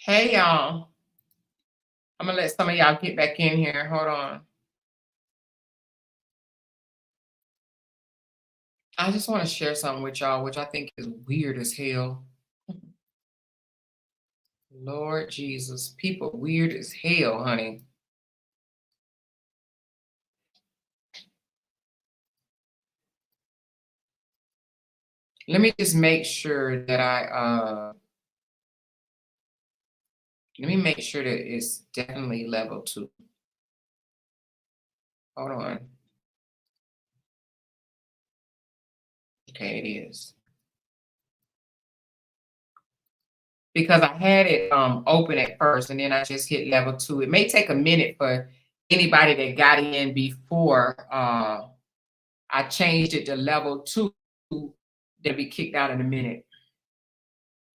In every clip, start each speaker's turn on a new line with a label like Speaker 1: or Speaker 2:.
Speaker 1: Hey y'all. I'm gonna let some of y'all get back in here. Hold on. I just want to share something with y'all, which I think is weird as hell. Lord Jesus, people weird as hell, honey. Let me just make sure that let me make sure that it's definitely level 2. Hold on. Okay, it is. Because I had it open at first and then I just hit level 2. It may take a minute for anybody that got in before I changed it to level 2. They'll be kicked out in a minute.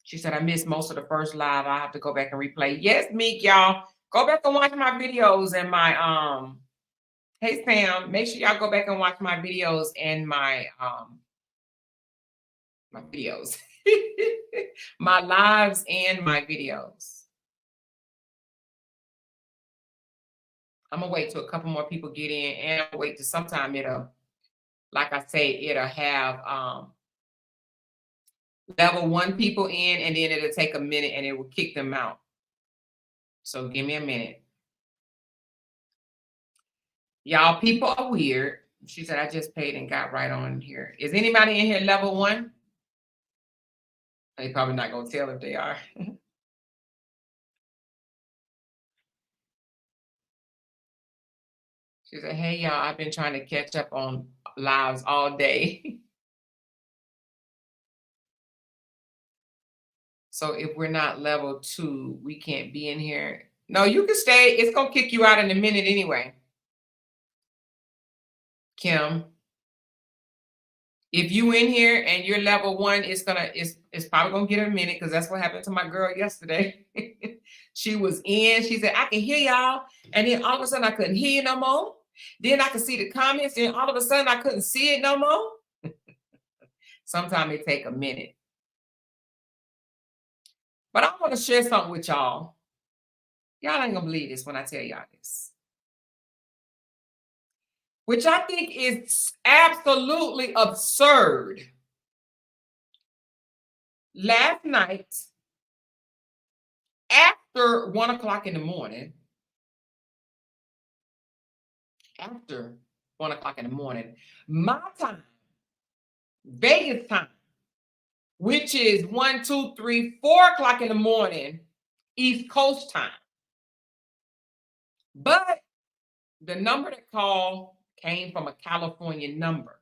Speaker 1: She said, I missed most of the first live. I have to go back and replay. Yes, Meek, y'all. Go back and watch my videos and my hey Sam, make sure y'all go back and watch my videos and my videos. My lives and my videos. I'm gonna wait till a couple more people get in, and I'll wait till sometime it'll, like I say, it'll have level 1 people in, and then it'll take a minute and it will kick them out. So give me a minute. Y'all, people are weird. She said, I just paid and got right on here. Is anybody in here level 1? They probably not gonna tell if they are. She said, hey y'all, I've been trying to catch up on lives all day. So if we're not level 2, we can't be in here. No, you can stay. It's gonna kick you out in a minute anyway. Kim, if you in here and you're level 1, it's probably gonna get a minute because that's what happened to my girl yesterday. She was in, she said, I can hear y'all. And then all of a sudden I couldn't hear you no more. Then I could see the comments, and all of a sudden I couldn't see it no more. Sometimes it take a minute. But I want to share something with y'all. Y'all ain't gonna believe this when I tell y'all this. Which I think is absolutely absurd. Last night, after 1 o'clock in the morning, my time, Vegas time, which is 1, 2, 3, 4 o'clock in the morning, East Coast time. But the number that called came from a California number.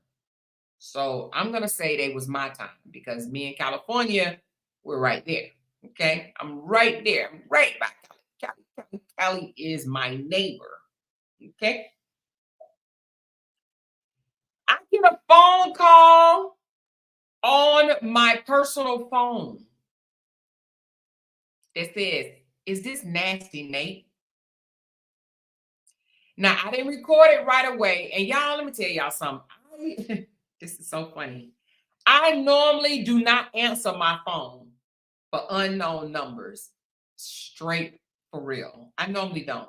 Speaker 1: So I'm going to say they was my time because me and California, we're right there. Okay. I'm right there. I'm right by Cali. Cali is my neighbor. Okay. I get a phone call on my personal phone that says, is this nasty Nate? Now, I didn't record it right away. And y'all, let me tell y'all something. This is so funny. I normally do not answer my phone for unknown numbers. Straight for real. I normally don't.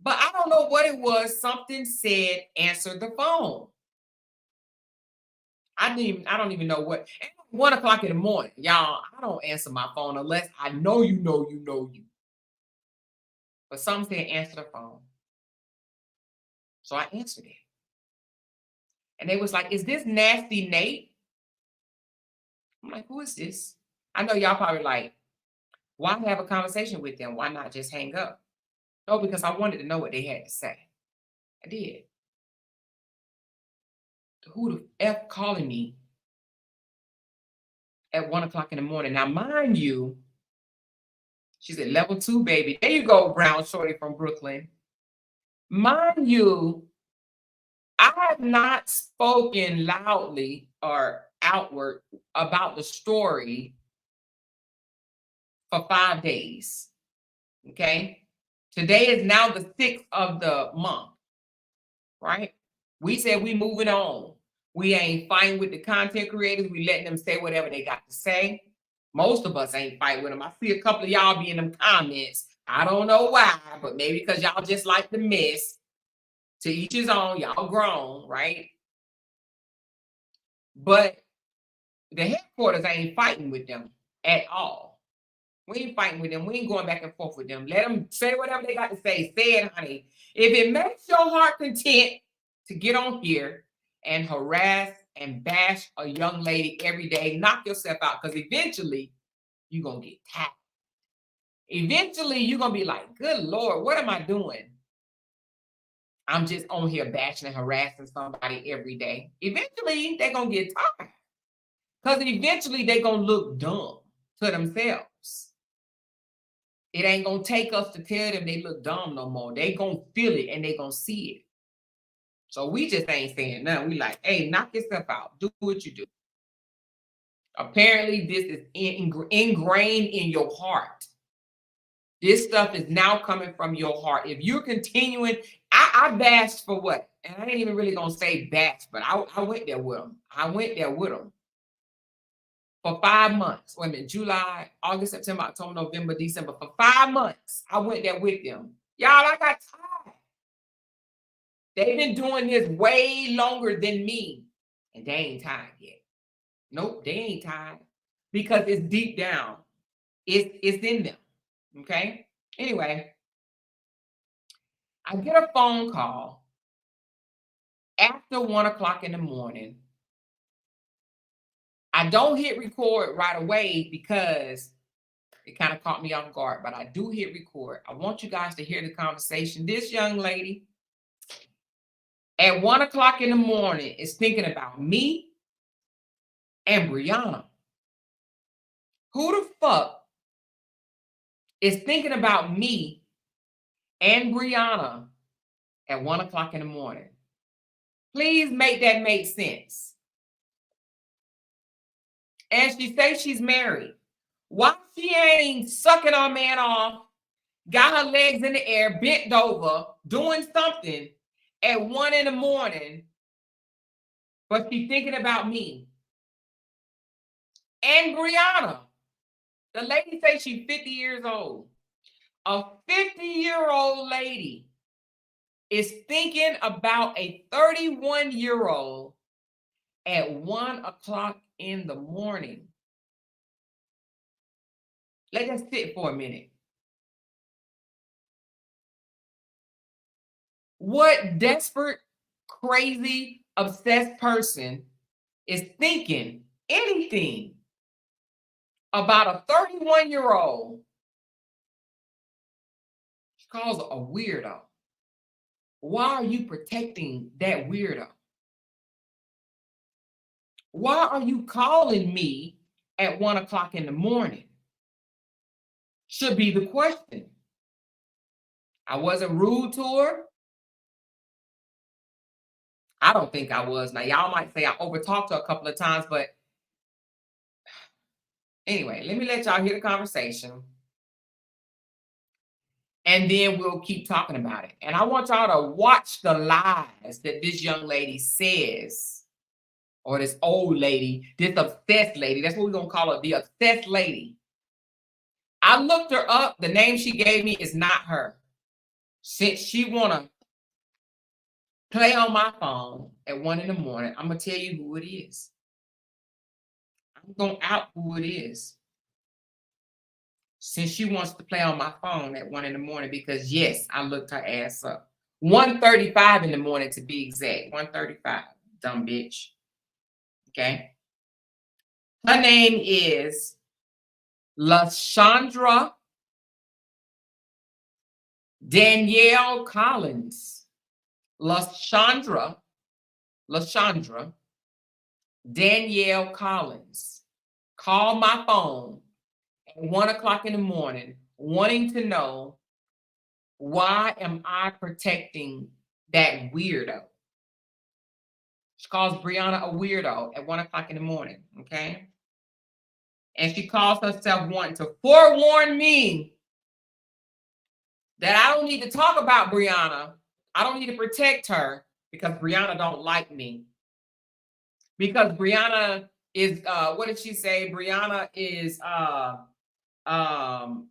Speaker 1: But I don't know what it was. Something said, answer the phone. I don't even know what. 1 o'clock in the morning, y'all, I don't answer my phone unless I know you know you. But something said, answer the phone. So I answered it. And they was like, is this nasty Nate? I'm like, who is this? I know y'all probably like, why have a conversation with them? Why not just hang up? No, because I wanted to know what they had to say. I did. Who the F calling me at 1 o'clock in the morning? Now, mind you, she's at level 2, baby. There you go, Brown Shorty from Brooklyn. Mind you, I have not spoken loudly or outward about the story for 5 days. Okay. Today is now the 6th of the month, right? We said we moving on. We ain't fighting with the content creators. We letting them say whatever they got to say. Most of us ain't fight with them. I see a couple of y'all be in them comments. I don't know why, but maybe because y'all just like the mess. To each his own. Y'all grown, right? But the headquarters ain't fighting with them at all. We ain't fighting with them. We ain't going back and forth with them. Let them say whatever they got to say. Say it, honey. If it makes your heart content to get on here and harass and bash a young lady every day, knock yourself out, because eventually you're going to get tired. Eventually you're going to be like, good Lord, what am I doing? I'm just on here bashing and harassing somebody every day. Eventually they're going to get tired, because eventually they're going to look dumb to themselves. It ain't going to take us to tell them they look dumb no more. They going to feel it and they going to see it. So we just ain't saying nothing. We like, hey, knock yourself out. Do what you do. Apparently, this is ingrained in your heart. This stuff is now coming from your heart. If you're continuing, I bashed for what? And I ain't even really going to say bash, but I went there with them. I went there with them for 5 months. Wait a minute, July, August, September, October, November, December. For 5 months, I went there with them. Y'all, I got tired. They've been doing this way longer than me, and they ain't tired yet. Nope, they ain't tired, because it's deep down. It's in them, okay? Anyway, I get a phone call after 1 o'clock in the morning. I don't hit record right away because it kind of caught me off guard, but I do hit record. I want you guys to hear the conversation. This young lady at 1 o'clock in the morning is thinking about me and Brianna. Who the fuck is thinking about me and Brianna at 1 o'clock in the morning? Please make that make sense. And she says she's married. Why she ain't sucking her man off, got her legs in the air, bent over, doing something at 1 in the morning, but she's thinking about me and Brianna? The lady says she's 50 years old. A 50-year-old lady is thinking about a 31-year-old at 1 o'clock in the morning. Let that sit for a minute. What desperate, crazy, obsessed person is thinking anything about a 31-year-old? She calls a weirdo. Why are you protecting that weirdo? Why are you calling me at 1 o'clock in the morning? Should be the question. I wasn't rude to her. I don't think I was. Now, y'all might say I overtalked her a couple of times, but anyway, let me let y'all hear the conversation. And then we'll keep talking about it. And I want y'all to watch the lies that this young lady says, or this old lady, this obsessed lady. That's what we're going to call her, the obsessed lady. I looked her up. The name she gave me is not her. Since she want to play on my phone at 1 in the morning, I'm going to tell you who it is. I'm going to out who it is. Since she wants to play on my phone at 1 in the morning, because yes, I looked her ass up. 1:35 in the morning to be exact. 1:35, dumb bitch. Okay. Her name is LaShondra Danielle Collins. LaShondra Danielle Collins called my phone at 1 o'clock in the morning, wanting to know, why am I protecting that weirdo? She calls Brianna a weirdo at 1 o'clock in the morning, okay? And she calls herself wanting to forewarn me that I don't need to talk about Brianna. I don't need to protect her because Brianna don't like me. Because Brianna is what did she say? Brianna is um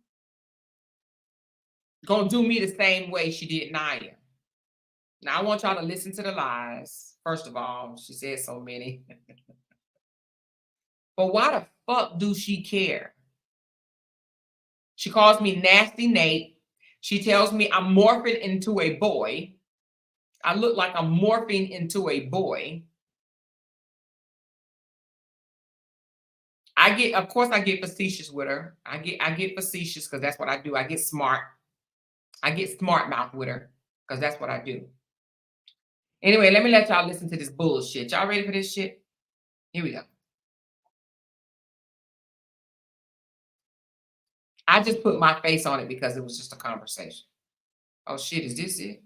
Speaker 1: gonna do me the same way she did Naya. Now I want y'all to listen to the lies. First of all, she said so many. But why the fuck do she care? She calls me Nasty Nate. She tells me I'm morphing into a boy. I look like I'm morphing into a boy. Of course, I get facetious with her. I get facetious because that's what I do. I get smart. I get smart mouth with her because that's what I do. Anyway, let me let y'all listen to this bullshit. Y'all ready for this shit? Here we go. I just put my face on it because it was just a conversation. Oh shit, is this it?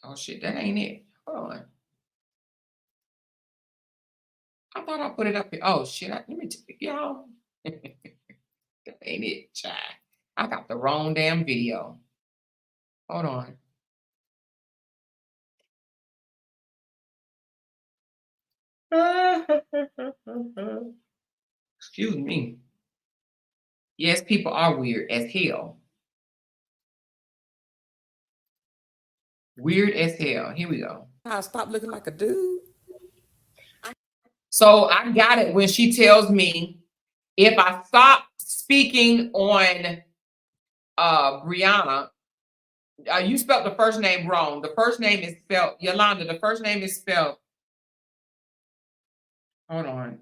Speaker 1: Oh shit, that ain't it. Hold on. I thought I put it up here. Oh shit, let me y'all. That ain't it, child. I got the wrong damn video. Hold on. Excuse me. Yes, people are weird as hell. Weird as hell. Here we go.
Speaker 2: I stop looking like a dude.
Speaker 1: So I got it when she tells me if I stop speaking on Brianna, you spelled the first name wrong. The first name is spelled Yolanda. The first name is spelled. Hold on.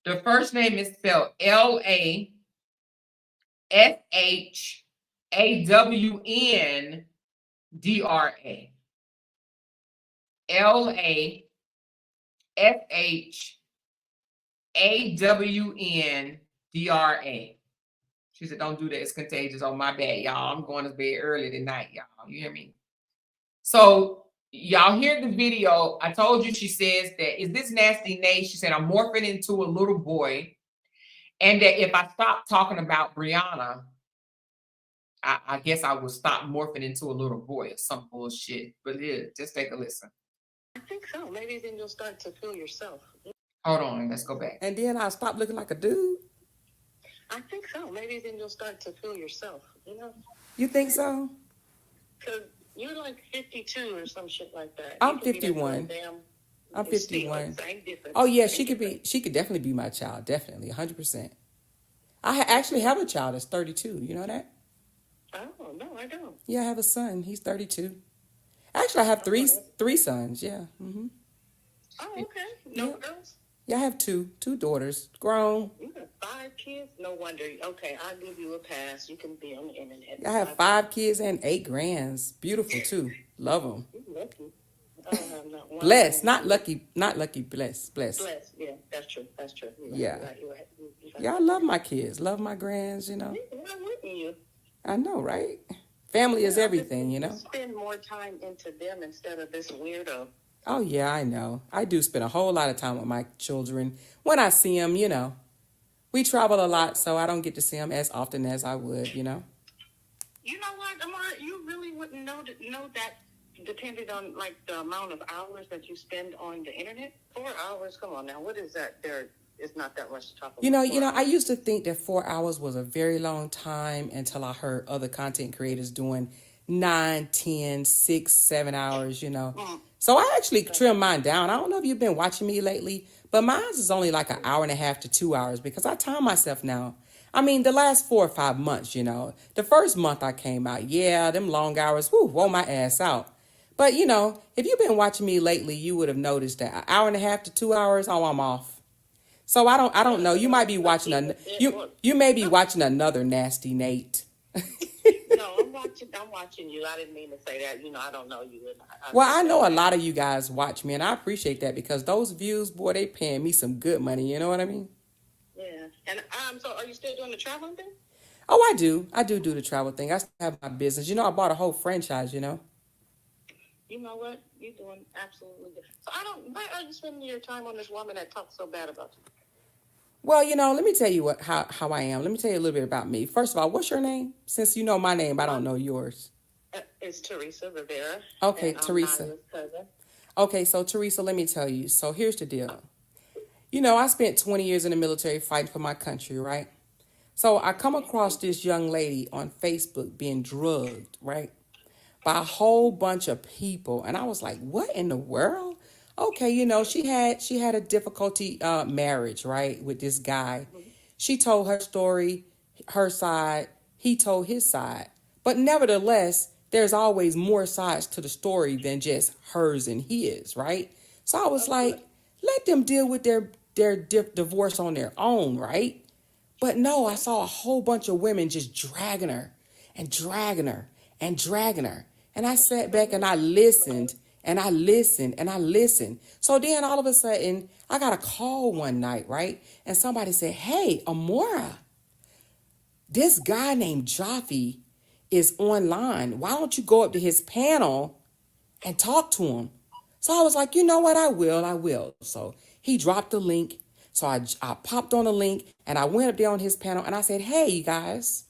Speaker 1: The first name is spelled LASHAWNDRA. LASHAWNDRA. She said, "Don't do that. It's contagious." Oh, my bad, y'all. I'm going to bed early tonight, y'all. You hear me? So y'all hear the video. I told you she says that, is this Nasty Nate? She said, I'm morphing into a little boy. And that if I stop talking about Brianna, I guess I will stop morphing into a little boy or some bullshit. But yeah, just take a listen.
Speaker 3: I think so. Maybe then you'll start to feel yourself.
Speaker 1: Hold on, let's go back.
Speaker 2: And then I stop looking like a dude.
Speaker 3: I think so. Maybe then you'll start to feel yourself. You know?
Speaker 2: You think so?
Speaker 3: Because you're like 52 or some shit like that.
Speaker 2: I'm 51. I'm 51. Oh yeah, she could be. She could definitely be my child. Definitely, 100%. I actually have a child that's 32. You know that?
Speaker 3: Oh no, I don't.
Speaker 2: Yeah, I have a son. He's 32. Actually, I have three sons. Yeah. Mm-hmm.
Speaker 3: Oh, okay. No girls?
Speaker 2: Yeah, I have two daughters, grown.
Speaker 3: You got 5 kids? No wonder. Okay, I'll give you a pass. You can be on the internet.
Speaker 2: I have 5 kids and 8 grands. Beautiful too. Love them.
Speaker 3: You're lucky. I don't have not one.
Speaker 2: Blessed, not lucky, blessed.
Speaker 3: Blessed, yeah, that's true.
Speaker 2: Yeah.
Speaker 3: You're right.
Speaker 2: Yeah, I love my kids, love my grands, you know.
Speaker 3: Why wouldn't you?
Speaker 2: I know, right? Family is everything, you know.
Speaker 3: Spend more time into them instead of this weirdo.
Speaker 2: Oh, yeah, I know. I do spend a whole lot of time with my children. When I see them, you know. We travel a lot, so I don't get to see them as often as I would, you know.
Speaker 3: You know what, Amara? You really wouldn't know that depended on, like, the amount of hours that you spend on the internet. 4 hours? Come on now. What is that? It's not that much to talk about.
Speaker 2: You know, I used to think that 4 hours was a very long time until I heard other content creators doing 9, 10, 6, 7 hours, you know. So I actually trimmed mine down. I don't know if you've been watching me lately, but mine is only like an hour and a half to 2 hours because I time myself now. I mean, the last 4 or 5 months, you know. The first month I came out, yeah, them long hours, whoa my ass out. But, you know, if you've been watching me lately, you would have noticed that an hour and a half to 2 hours, oh, I'm off. So I don't know. You might be watching you may be watching another Nasty Nate.
Speaker 3: No, I'm watching you. I didn't mean to say that. You know, I don't know you.
Speaker 2: Well, I know a lot of you guys watch me, and I appreciate that because those views, boy, they paying me some good money. You know what I mean?
Speaker 3: Yeah. And so are you still doing the traveling thing?
Speaker 2: Oh, I do. I do the travel thing. I still have my business. You know, I bought a whole franchise. You know.
Speaker 3: You know what? You're doing absolutely good. So why are you spending your time on this woman that talks so bad about you?
Speaker 2: Well, you know, let me tell you how I am. Let me tell you a little bit about me. First of all, what's your name? Since you know my name, I don't know yours.
Speaker 3: It's Teresa Rivera.
Speaker 2: Okay, Teresa.
Speaker 3: Cousin.
Speaker 2: Okay, so Teresa, let me tell you. So here's the deal. You know, I spent 20 years in the military fighting for my country, right? So I come across this young lady on Facebook being drugged, right? By a whole bunch of people. And I was like, what in the world? Okay, you know, she had a difficulty marriage, right, with this guy. She told her story, her side, he told his side. But nevertheless, there's always more sides to the story than just hers and his, right? So I was like, let them deal with their divorce on their own, right? But no, I saw a whole bunch of women just dragging her and dragging her and dragging her. And I sat back and I listened and I listened and I listened. So then all of a sudden, I got a call one night, right? And somebody said, hey, Amora, this guy named Jaffe is online. Why don't you go up to his panel and talk to him? So I was like, you know what? I will. So he dropped the link. So I popped on the link and I went up there on his panel and I said, hey, you guys,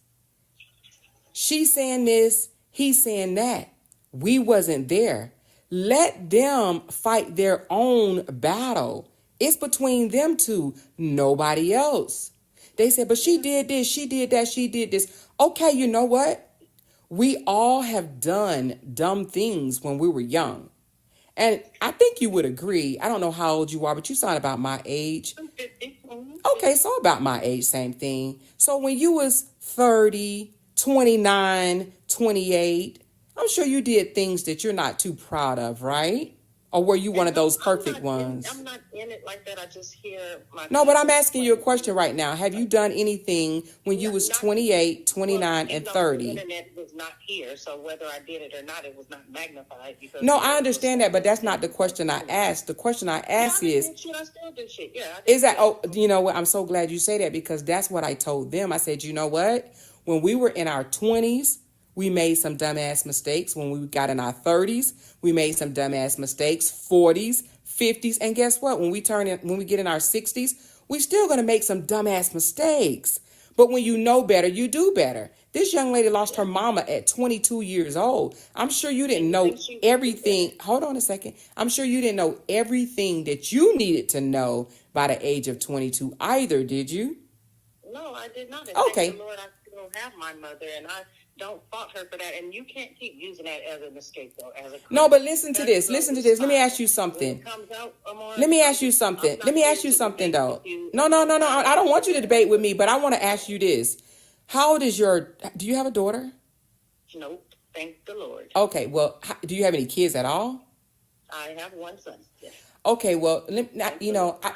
Speaker 2: she's saying this, he's saying that. We wasn't there. Let them fight their own battle. It's between them two, nobody else. They said, but she did this, she did that, she did this. Okay, you know what? We all have done dumb things when we were young. And I think you would agree. I don't know how old you are, but you sound about my age.
Speaker 3: I'm 50. Mhm.
Speaker 2: Okay, so about my age, same thing. So when you was 30, 29, 28, I'm sure you did things that you're not too proud of, right? Or were you one of those perfect ones?
Speaker 3: I'm not in it like that. I just hear my.
Speaker 2: No, but I'm asking you a question right now. Have you done anything when you was 28, 29, and 30?
Speaker 3: The internet was not here, so whether I did it or not, it was not magnified. Because
Speaker 2: No, I understand that, but that's not the question I asked. The question I asked is,
Speaker 3: I still do shit. Yeah.
Speaker 2: is that, oh, you know what? I'm so glad you say that because that's what I told them. I said, you know what? When we were in our 20s, we made some dumbass mistakes. When we got in our 30s, we made some dumbass mistakes, 40s, 50s. And guess what? When we get in our 60s, we still going to make some dumbass mistakes. But when you know better, you do better. This young lady lost her mama at 22 years old. I'm sure you didn't know everything. Hold on a second. I'm sure you didn't know everything that you needed to know by the age of 22 either, did you?
Speaker 3: No, I did not. And
Speaker 2: Okay.
Speaker 3: thank the Lord, I still have my mother, and I don't fault her for that. And you can't keep using that as an scapegoat, as a.
Speaker 2: No, but listen to this. Listen to this. Let me ask you something. Let me ask you something. Let me ask you something, though. No. I don't want you to debate with me, but I want to ask you this. How old is do you have a daughter?
Speaker 3: Nope. Thank the Lord.
Speaker 2: Okay, well, do you have any kids at all?
Speaker 3: I have one son. Yes.
Speaker 2: Okay, well,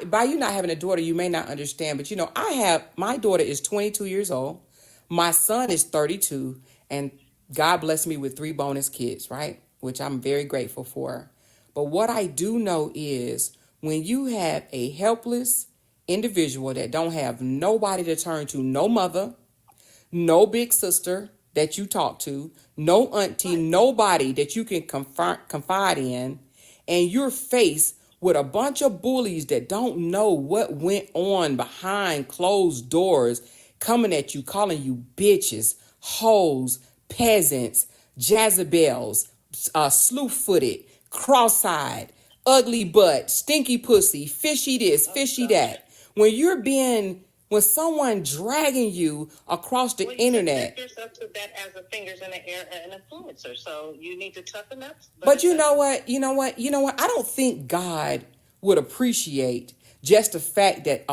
Speaker 2: by you not having a daughter, you may not understand, but my daughter is 22 years old. My son is 32, and God blessed me with 3 bonus kids, right? Which I'm very grateful for. But what I do know is when you have a helpless individual that don't have nobody to turn to, no mother, no big sister that you talk to, no auntie, nobody that you can confide in, and you're faced with a bunch of bullies that don't know what went on behind closed doors, coming at you, calling you bitches, hoes, peasants, Jezebels, slew-footed, cross-eyed, ugly butt, stinky pussy, fishy this, fishy that. When someone dragging you across the internet.
Speaker 3: You yourself to that as a fingers in the air an influencer, so you need to toughen up.
Speaker 2: But you know what? I don't think God would appreciate just the fact that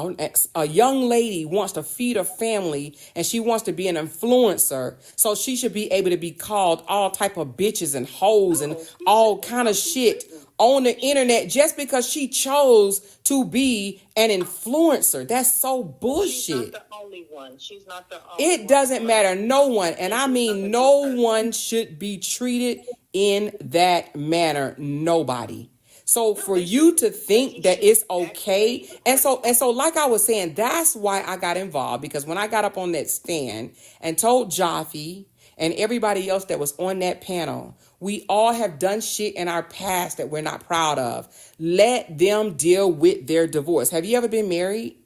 Speaker 2: a young lady wants to feed her family and she wants to be an influencer, so she should be able to be called all type of bitches and hoes and all kind of shit on the internet just because she chose to be an influencer. That's so bullshit.
Speaker 3: She's not the only one.
Speaker 2: It doesn't matter. No one, and I mean no one should be treated in that manner. Nobody. So for you to think that it's okay, and so like I was saying, that's why I got involved, because when I got up on that stand and told Jaffe and everybody else that was on that panel, we all have done shit in our past that we're not proud of. Let them deal with their divorce. Have you ever been married?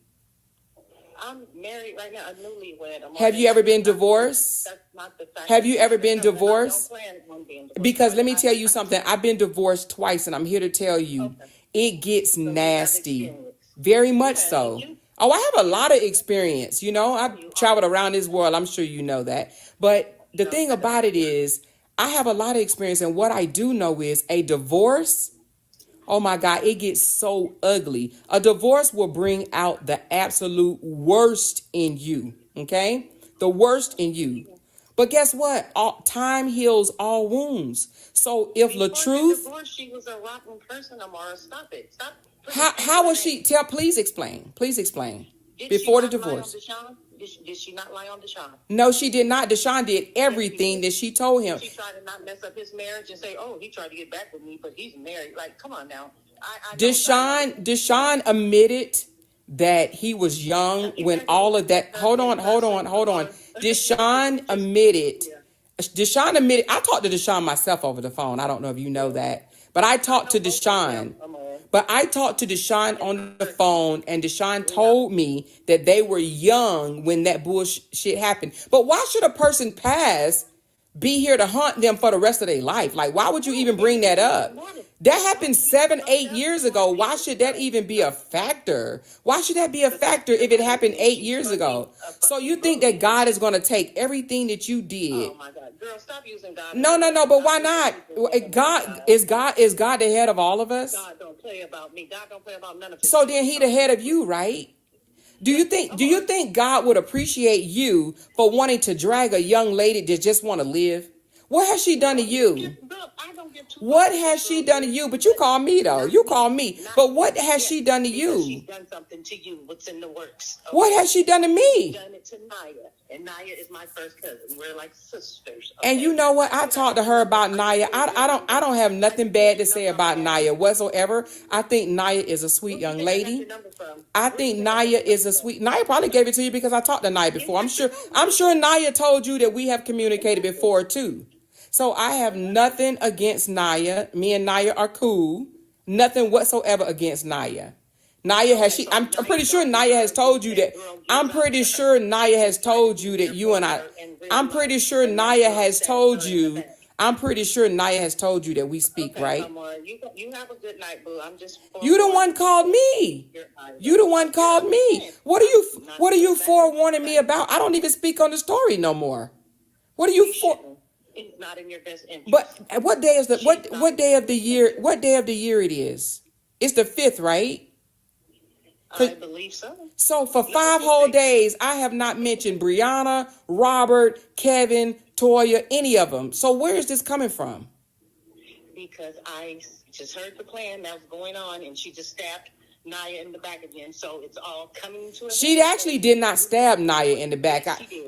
Speaker 3: I'm married right now, a newlywed.
Speaker 2: Have you ever been divorced?
Speaker 3: That's not the fact.
Speaker 2: Have you ever been divorced?
Speaker 3: I don't plan on being divorced.
Speaker 2: Because let me tell you something. I've been divorced twice, and I'm here to tell you,
Speaker 3: Okay.
Speaker 2: it gets
Speaker 3: So you have
Speaker 2: nasty.
Speaker 3: experience.
Speaker 2: Very much
Speaker 3: Yeah,
Speaker 2: so.
Speaker 3: you
Speaker 2: Oh, I have a lot of experience. You know, I've
Speaker 3: you
Speaker 2: traveled
Speaker 3: are.
Speaker 2: around this world. I'm sure you know that. But the
Speaker 3: No,
Speaker 2: thing
Speaker 3: I don't.
Speaker 2: about it is, I have a lot of experience, and what I do know is a divorce. Oh my God, it gets so ugly. A divorce will bring out the absolute worst in you. Okay, the worst in you. But guess what? Time heals all wounds. So if
Speaker 3: Before the
Speaker 2: LaTruth,
Speaker 3: divorce, she was a rotten person, Amara. Stop it. Stop putting
Speaker 2: how
Speaker 3: things
Speaker 2: was
Speaker 3: in
Speaker 2: she? Tell, please explain. Please explain.
Speaker 3: Did she
Speaker 2: Before the
Speaker 3: not lie on
Speaker 2: divorce.
Speaker 3: Deshaun? Did she not lie on Deshaun?
Speaker 2: No, she did not. Deshaun did
Speaker 3: Yes, she
Speaker 2: everything
Speaker 3: did.
Speaker 2: that she told him.
Speaker 3: She tried to not mess up his marriage and say, "Oh, he tried to get back with me, but he's married." Like, come on now. I know.
Speaker 2: Deshaun admitted that he was young when all of that. Hold on. Deshaun admitted.
Speaker 3: Yeah.
Speaker 2: Deshaun admitted. I talked to Deshaun myself over the phone. I don't know if you know that, but I talked to Deshaun. But I talked to Deshaun on the phone, and Deshaun told me that they were young when that bullshit happened. But why should a person pass be here to haunt them for the rest of their life? Like, why would you even bring that up? That happened 7, 8 years ago. Why should that even be a factor? Why should that be a factor if it happened 8 years ago? So you think that God is going to take everything that you did?
Speaker 3: Oh my God, girl, stop using God.
Speaker 2: No. But why not? God is God the head of all of us?
Speaker 3: God don't play about me. God don't play about none of his.
Speaker 2: So then he the head of you, right? Do you think God would appreciate you for wanting to drag a young lady that just want to live? What has she done to you? What has she done to you? But you call me though. You call me. But what has she done to
Speaker 3: She's
Speaker 2: you?
Speaker 3: done something to you. What's in the works? Okay?
Speaker 2: What has she done to me?
Speaker 3: Done it to Naya, and Naya is my first cousin. We're like sisters.
Speaker 2: And you know what? I talked to her about Naya. I don't have nothing bad to say about Naya whatsoever. I think Naya is a sweet young lady. I think Naya is a sweet. Naya probably gave it to you because I talked to Naya before. I'm sure Naya told you that we have communicated before too. So I have nothing against Naya. Me and Naya are cool. Nothing whatsoever against Naya. Naya has she. I'm pretty sure Naya has told you that. I'm pretty sure Naya has told you that you and I. I'm pretty sure Naya has told you. I'm pretty sure Naya has told you that we speak, right?
Speaker 3: You have a good night, boo. I'm just.
Speaker 2: You the one called me. You the one called me. What are you forewarning me about? I don't even speak on the story no more. What are you for?
Speaker 3: It's not in your best interest.
Speaker 2: But what day is what day of the year? What day of the year it is? It's the 5th, right?
Speaker 3: I believe so.
Speaker 2: So for 5 whole days, I have not mentioned Brianna, Robert, Kevin, Toya, any of them. So where is this coming from?
Speaker 3: Because I just heard the plan that was going on, and she just stabbed Naya in the back again. So it's all coming to.
Speaker 2: She actually did not stab Naya in the back.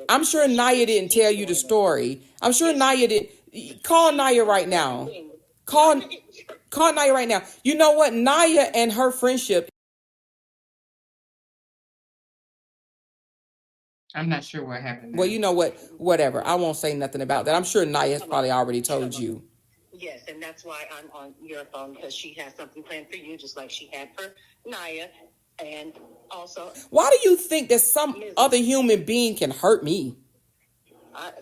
Speaker 2: I'm sure Naya didn't tell you the story. I'm sure Naya did. Call Naya right now. Call Naya right now. You know what? Naya and her friendship.
Speaker 1: I'm not sure what happened there.
Speaker 2: Well, you know what? Whatever. I won't say nothing about that. I'm sure Naya has probably already told you.
Speaker 3: Yes, and that's why I'm on your phone, because she has something planned for you, just like she had for Naya. And also,
Speaker 2: why do you think that some other human being can hurt me?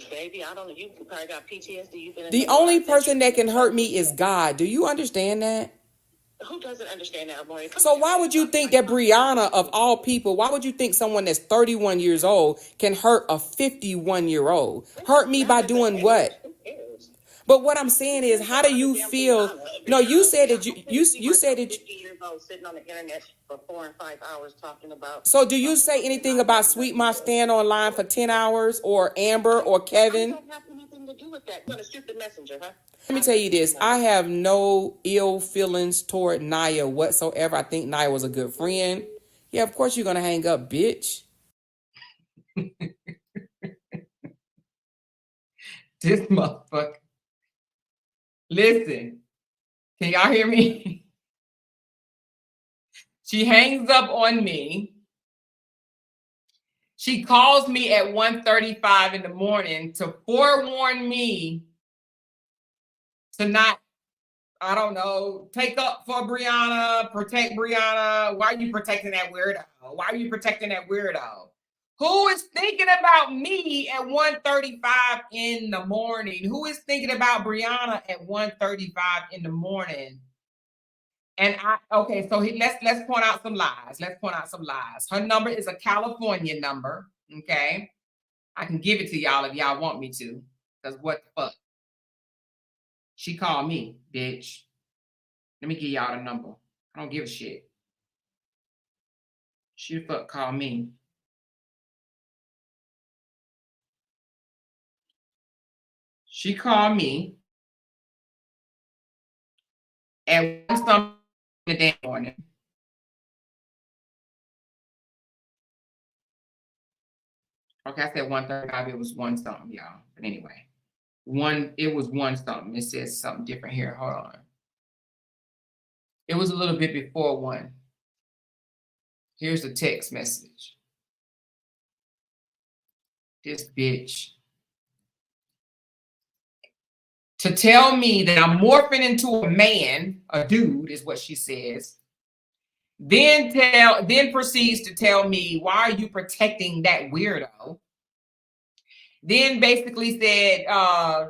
Speaker 3: Baby, I don't know. You probably got PTSD.
Speaker 2: The only person that can hurt me is God. Do you understand that?
Speaker 3: Who doesn't understand that, Amore?
Speaker 2: So why would you think that Brianna, of all people, why would you think someone that's 31 years old can hurt a 51-year-old? Hurt me by doing what? But what I'm saying is, how do you feel? No, you said that you said that.
Speaker 3: 50 years old sitting on the internet for 4 and 5 hours talking about.
Speaker 2: So do you say anything about Sweet Ma staying online for 10 hours, or Amber, or Kevin?
Speaker 3: I don't have anything to do with that. You're gonna shoot the messenger, huh?
Speaker 2: Let me tell you this. I have no ill feelings toward Naya whatsoever. I think Naya was a good friend. Yeah, of course you're gonna hang up, bitch.
Speaker 1: This motherfucker. Listen, can y'all hear me? She hangs up on me. She calls me at 1:35 in the morning to forewarn me to not, I don't know, take up for Brianna, protect Brianna. Why are you protecting that weirdo? Why are you protecting that weirdo? Who is thinking about me at 1:35 in the morning? Who is thinking about Brianna at 1:35 in the morning? And okay, so let's point out some lies. Let's point out some lies. Her number is a California number. Okay. I can give it to y'all if y'all want me to. Because what the fuck? She called me, bitch. Let me give y'all the number. I don't give a shit. She the fuck called me. She called me at 1 something in the damn morning. Okay, I said 1:35. It was 1 something, y'all. But anyway, it was 1 something. It says something different here. Hold on. It was a little bit before 1. Here's the text message. This bitch. To tell me that I'm morphing into a man, a dude, is what she says. Then proceeds to tell me, why are you protecting that weirdo? Then basically said, I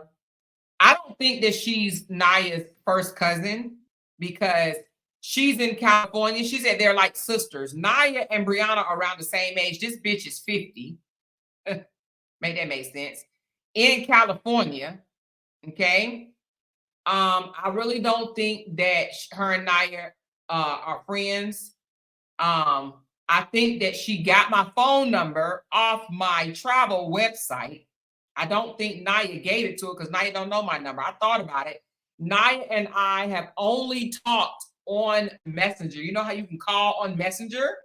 Speaker 1: don't think that she's Naya's first cousin because she's in California. She said they're like sisters. Naya and Brianna are around the same age. This bitch is 50. Made that make sense. In California, okay? I really don't think that her and Naya are friends. I think that she got my phone number off my travel website. I don't think Naya gave it to her because Naya don't know my number. I thought about it. Naya and I have only talked on Messenger. You know how you can call on Messenger?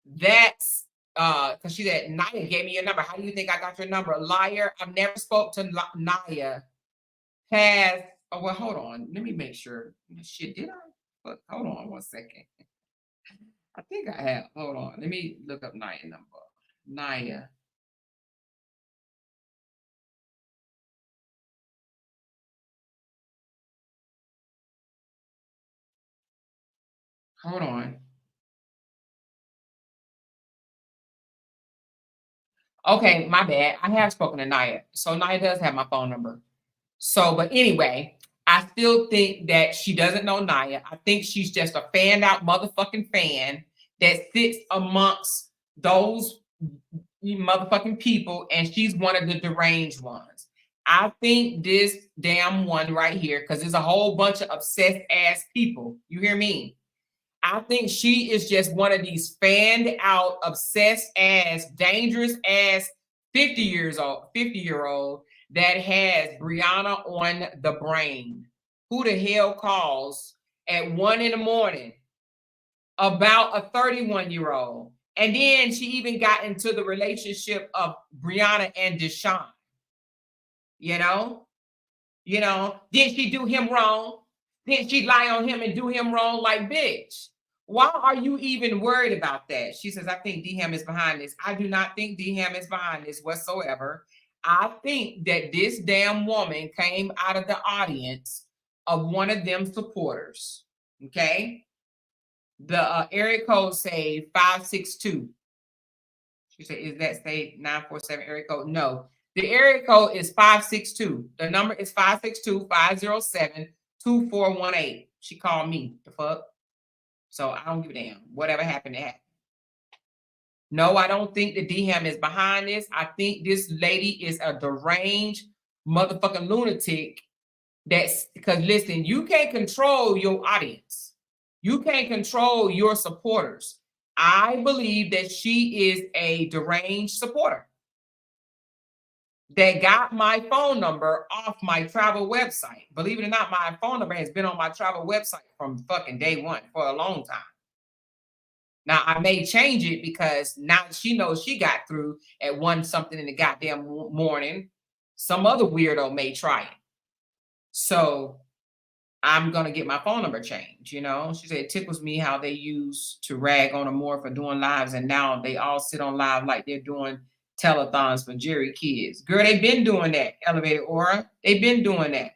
Speaker 1: That's because she said, Naya gave me your number. How do you think I got your number? Liar. I've never spoke to Naya. Oh, well, hold on. Let me make sure. Shit, did I? But hold on 1 second. I think I have. Hold on. Let me look up Naya number. Naya. Hold on. Okay, my bad. I have spoken to Naya. So Naya does have my phone number. So, but anyway, I still think that she doesn't know Naya. I think she's just a fanned out motherfucking fan that sits amongst those motherfucking people, and she's one of the deranged ones. I think this damn one right here, because there's a whole bunch of obsessed ass people. You hear me? I think she is just one of these fanned out, obsessed ass, dangerous ass 50-year-old that has Brianna on the brain. Who the hell calls at 1 in the morning about a 31-year-old? And then she even got into the relationship of Brianna and Deshaun. You know, did she do him wrong? Did she lie on him and do him wrong? Like, bitch, why are you even worried about that? She says, I think D-Ham is behind this. I do not think D-Ham is behind this whatsoever. I think that this damn woman came out of the audience of one of them supporters. Okay. The area code say 562. She said, is that say 947 area code? No. The area code is 562. The number is 562-507-2418. She called me. The fuck? So I don't give a damn. Whatever happened to happen. No, I don't think that D-Ham is behind this. I think this lady is a deranged motherfucking lunatic. That's because, listen, you can't control your audience. You can't control your supporters. I believe that she is a deranged supporter that got my phone number off my travel website. Believe it or not, my phone number has been on my travel website from fucking day one for a long time. Now, I may change it because now she knows she got through at 1 something in the goddamn morning. Some other weirdo may try it. So I'm going to get my phone number changed, She said, it tickles me how they used to rag on her more for doing lives, and now they all sit on live like they're doing telethons for Jerry kids. Girl, they've been doing that, Elevated Aura. They've been doing that.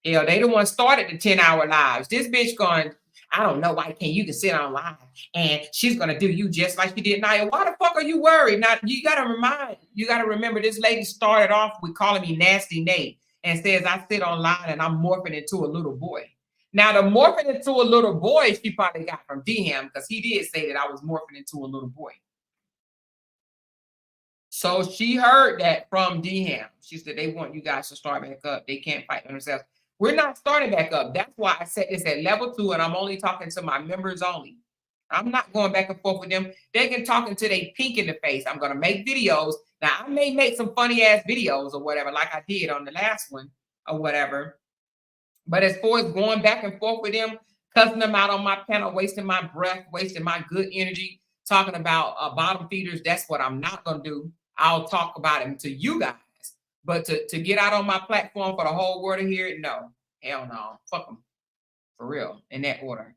Speaker 1: Yeah, they the one started the 10-hour lives. This bitch going, I don't know why can't you can sit online and she's gonna do you just like she did Naya. Why the fuck are you worried? Now you gotta remember this lady started off with calling me Nasty Nate and says I sit online and I'm morphing into a little boy. Now the morphing into a little boy she probably got from DM because he did say that I was morphing into a little boy. So she heard that from DM. She said they want you guys to start back up. They can't fight themselves. We're not starting back up. That's why I said this at level 2, and I'm only talking to my members only. I'm not going back and forth with them. They can talk until they pink in the face. I'm going to make videos. Now, I may make some funny ass videos or whatever, like I did on the last one or whatever. But as far as going back and forth with them, cussing them out on my panel, wasting my breath, wasting my good energy, talking about bottom feeders, that's what I'm not going to do. I'll talk about them to you guys. But to get out on my platform for the whole world to hear it, no. Hell no. Fuck them. For real. In that order.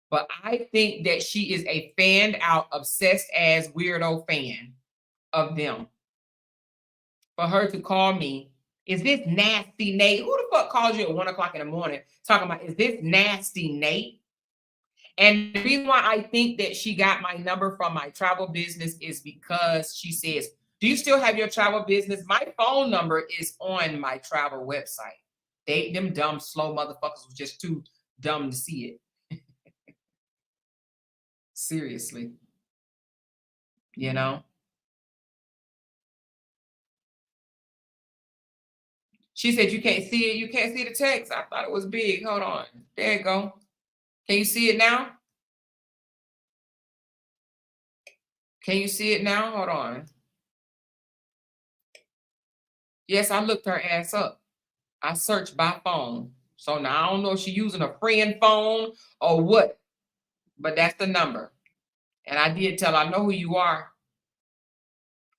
Speaker 1: But I think that she is a fanned out, obsessed ass weirdo fan of them. For her to call me, is this Nasty Nate? Who the fuck calls you at 1 o'clock in the morning talking about, is this Nasty Nate? And the reason why I think that she got my number from my travel business is because she says, do you still have your travel business? My phone number is on my travel website. Them dumb, slow motherfuckers was just too dumb to see it. Seriously. You know? She said, you can't see it. You can't see the text. I thought it was big. Hold on. There you go. Can you see it now? Can you see it now? Hold on. Yes, I looked her ass up. I searched by phone. So now I don't know if she's using a friend phone or what, but that's the number. And I did tell her, I know who you are.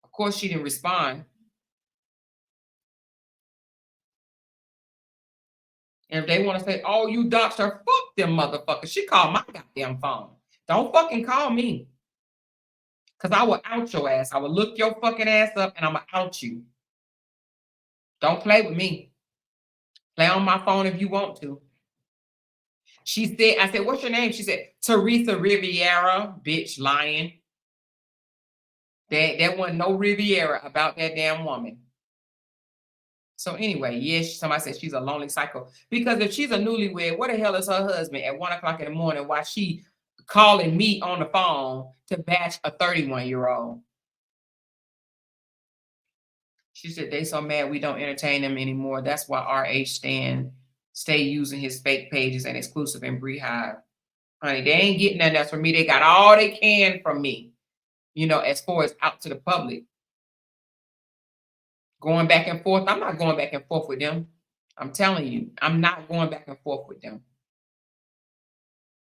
Speaker 1: Of course, she didn't respond. And if they want to say, oh, you doxed her, fuck them motherfuckers. She called my goddamn phone. Don't fucking call me. Because I will out your ass. I will look your fucking ass up and I'm going to out you. Don't play with me. Play on my phone if you want to. She said, I said, what's your name? She said, Teresa Riviera, bitch, lying. There wasn't no Riviera about that damn woman. So anyway, yes, somebody said she's a lonely psycho. Because if she's a newlywed, what the hell is her husband at 1 o'clock in the morning while she calling me on the phone to bash a 31-year-old? She said they so mad we don't entertain them anymore. That's why RH stay using his fake pages and exclusive in Beehive. Honey, they ain't getting nothing else from me. They got all they can from me, you know, as far as out to the public. Going back and forth, I'm not going back and forth with them. I'm telling you, I'm not going back and forth with them.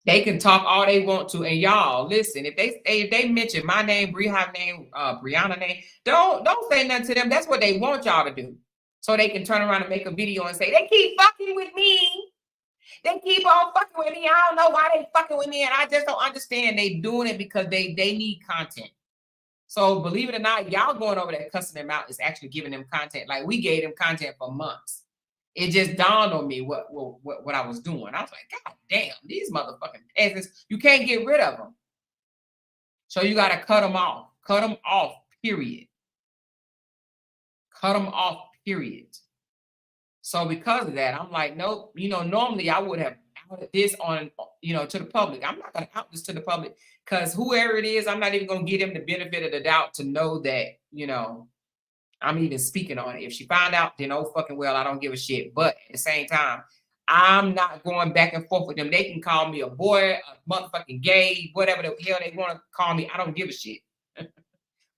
Speaker 1: They can talk all they want to, and y'all listen. If they mention my name, Beehive name, Brianna name, don't say nothing to them. That's what they want y'all to do, so they can turn around and make a video and say they keep fucking with me. They keep on fucking with me. I don't know why they fucking with me, and I just don't understand. They doing it because they need content. So believe it or not, y'all going over there cussing them out is actually giving them content. Like we gave them content for months. It just dawned on me what I was doing. I was like, God damn, these motherfucking peasants, you can't get rid of them. So you got to cut them off. Cut them off, period. Cut them off, period. So because of that, I'm like, nope, you know, normally I would have outed this on, you know, to the public. I'm not going to out this to the public because whoever it is, I'm not even going to give them the benefit of the doubt to know that, you know, I'm even speaking on it. If she found out, then oh fucking well, I don't give a shit. But at the same time, I'm not going back and forth with them. They can call me a boy, a motherfucking gay, whatever the hell they want to call me. I don't give a shit.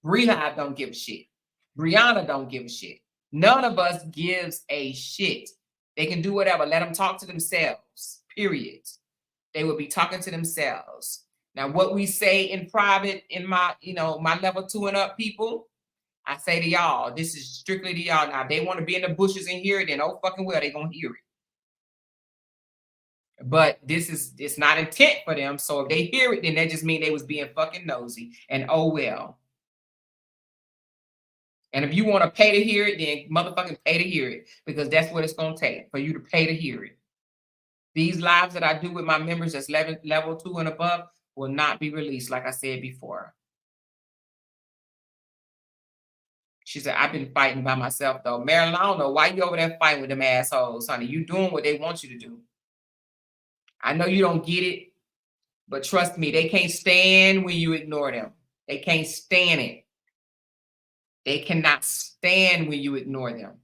Speaker 1: Beehive don't give a shit. Brianna don't give a shit. None of us gives a shit. They can do whatever. Let them talk to themselves, period. They will be talking to themselves. Now, what we say in private in my, you know, my level 2 and up people, I say to y'all, this is strictly to y'all. Now, if they want to be in the bushes and hear it, then oh fucking well, they going to hear it. But it's not intent for them. So if they hear it, then that just mean they was being fucking nosy. And oh well. And if you want to pay to hear it, then motherfucking pay to hear it. Because that's what it's going to take for you to pay to hear it. These lives that I do with my members that's level 2 and above will not be released, like I said before. She said, I've been fighting by myself, though. Marilyn, I don't know why you over there fighting with them assholes, honey. You doing what they want you to do. I know you don't get it, but trust me, they can't stand when you ignore them. They can't stand it. They cannot stand when you ignore them.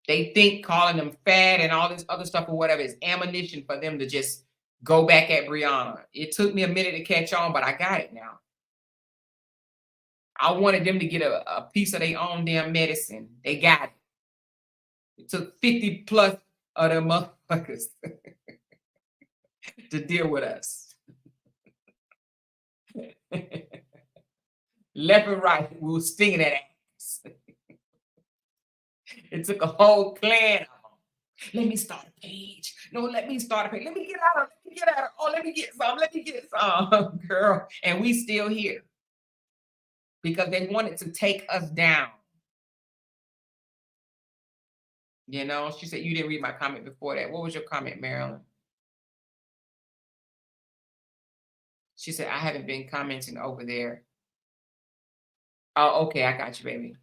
Speaker 1: They think calling them fat and all this other stuff or whatever is ammunition for them to just go back at Brianna. It took me a minute to catch on, but I got it now. I wanted them to get a piece of their own damn medicine. They got it. It took 50 plus of them motherfuckers to deal with us. Left and right, we were stinging that ass. It took a whole clan of them. Let me start a page. No, let me start a page. Let me get out of it. Let me get out of it. Oh, let me get some. Let me get some, girl. And we still here. Because they wanted to take us down. You know, she said, you didn't read my comment before that. What was your comment, Marilyn? She said, I haven't been commenting over there. Oh, okay, I got you, baby.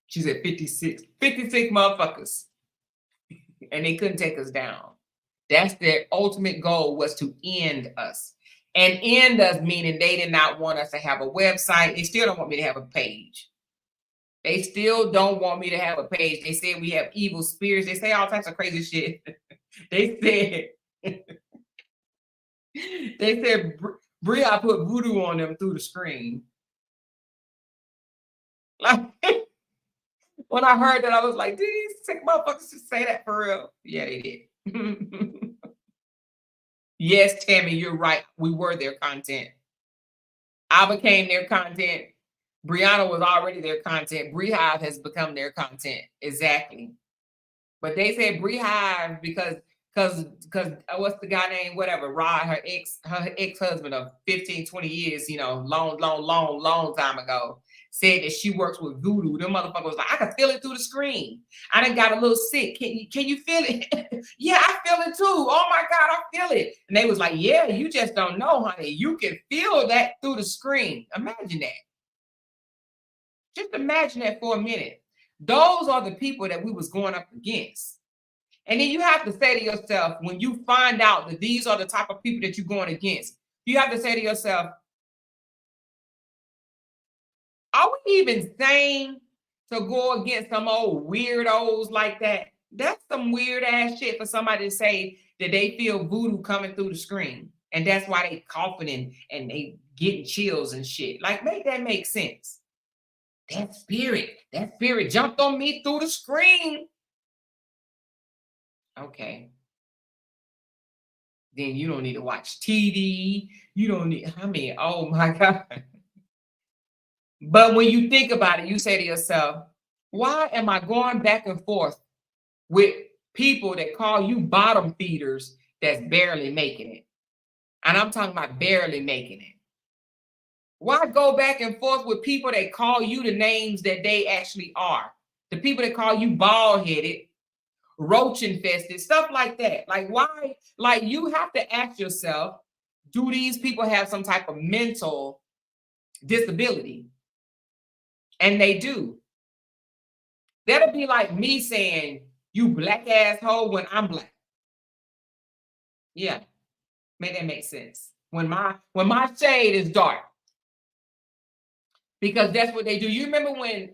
Speaker 1: She said 56 motherfuckers. And they couldn't take us down. That's their ultimate goal, was to end us. And end us meaning they did not want us to have a website. They still don't want me to have a page. They still don't want me to have a page. They said we have evil spirits. They say all types of crazy shit. They said Bria put voodoo on them through the screen. Like, when I heard that, I was like, did these sick motherfuckers just say that for real? Yeah, they did. Yes, Tammy, you're right. We were their content. I became their content. Brianna was already their content. Brehive has become their content. Exactly. But they said Brehive because what's the guy name? Whatever, Rod, her ex-husband of 15, 20 years, you know, long time ago, said that she works with voodoo. Them motherfuckers was like, I can feel it through the screen. I done got a little sick. Can you feel it? Yeah, I feel it too. Oh my God, I feel it. And they was like, yeah, you just don't know, honey. You can feel that through the screen. Imagine that. Just imagine that for a minute. Those are the people that we was going up against. And then you have to say to yourself, when you find out that these are the type of people that you're going against, you have to say to yourself, are we even sane to go against some old weirdos like that? That's some weird ass shit for somebody to say that they feel voodoo coming through the screen. And that's why they coughing and they getting chills and shit. Like, make that make sense. That spirit jumped on me through the screen. Okay. Then you don't need to watch TV. You don't need, oh my God. But when you think about it, you say to yourself, why am I going back and forth with people that call you bottom feeders that's barely making it? And I'm talking about barely making it. Why go back and forth with people that call you the names that they actually are? The people that call you bald-headed, roach infested, stuff like that. Like, why? Like, you have to ask yourself, do these people have some type of mental disability? And they do. That'll be like me saying, you black asshole, when I'm black. Yeah, make that make sense. When my shade is dark. Because that's what they do. You remember when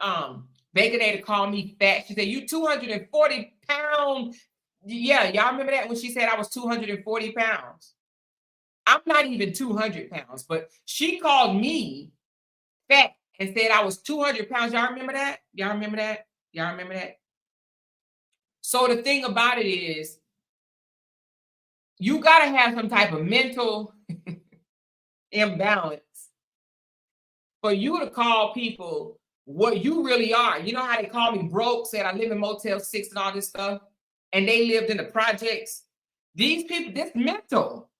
Speaker 1: Baconator called me fat? She said, you 240 pounds. Yeah, y'all remember that when she said I was 240 pounds? I'm not even 200 pounds, but she called me fat and said I was 200 pounds. Y'all remember that? Y'all remember that? Y'all remember that? So the thing about it is, you got to have some type of mental imbalance for you to call people what you really are. You know how they call me broke, said I live in Motel 6 and all this stuff, and they lived in the projects? These people, this mental.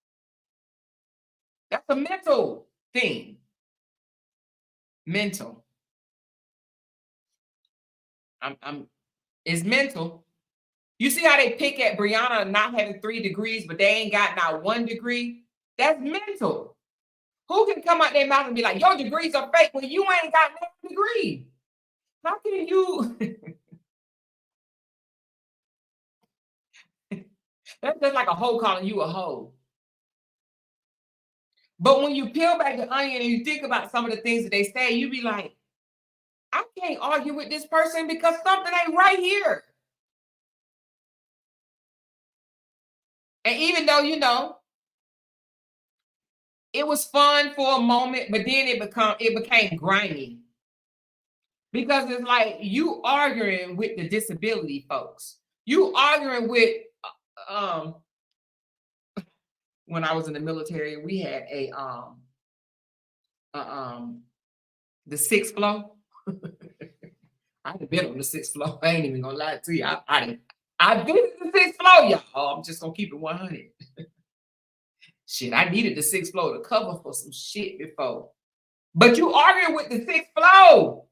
Speaker 1: That's a mental thing. Mental. It's mental. You see how they pick at Brianna not having 3 degrees, but they ain't got not 1 degree? That's mental. Who can come out their mouth and be like, your degrees are fake when you ain't got no degree? How can you? That's just like a hoe calling you a hoe. But when you peel back the onion and you think about some of the things that they say, you be like, I can't argue with this person because something ain't right here. And even though, you know, it was fun for a moment, but then it became grimy. Because it's like you arguing with the disability folks. You arguing with when I was in the military, we had the 6th floor. I've been on the 6th floor. I ain't even gonna lie to you. I've been to the 6th floor, y'all. I'm just gonna keep it 100. Shit, I needed the 6th floor to cover for some shit before. But you arguing with the 6th floor.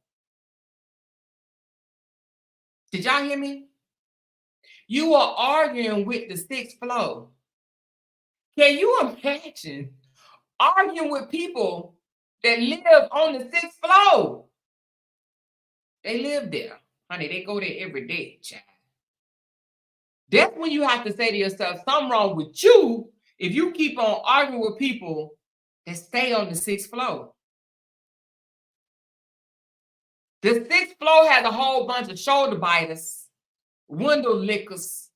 Speaker 1: Did y'all hear me? You are arguing with the 6th floor. Can you imagine arguing with people that live on the 6th floor? They live there. Honey, they go there every day, child. That's when you have to say to yourself, something wrong with you if you keep on arguing with people that stay on the 6th floor. The 6th floor has a whole bunch of shoulder biters, window lickers.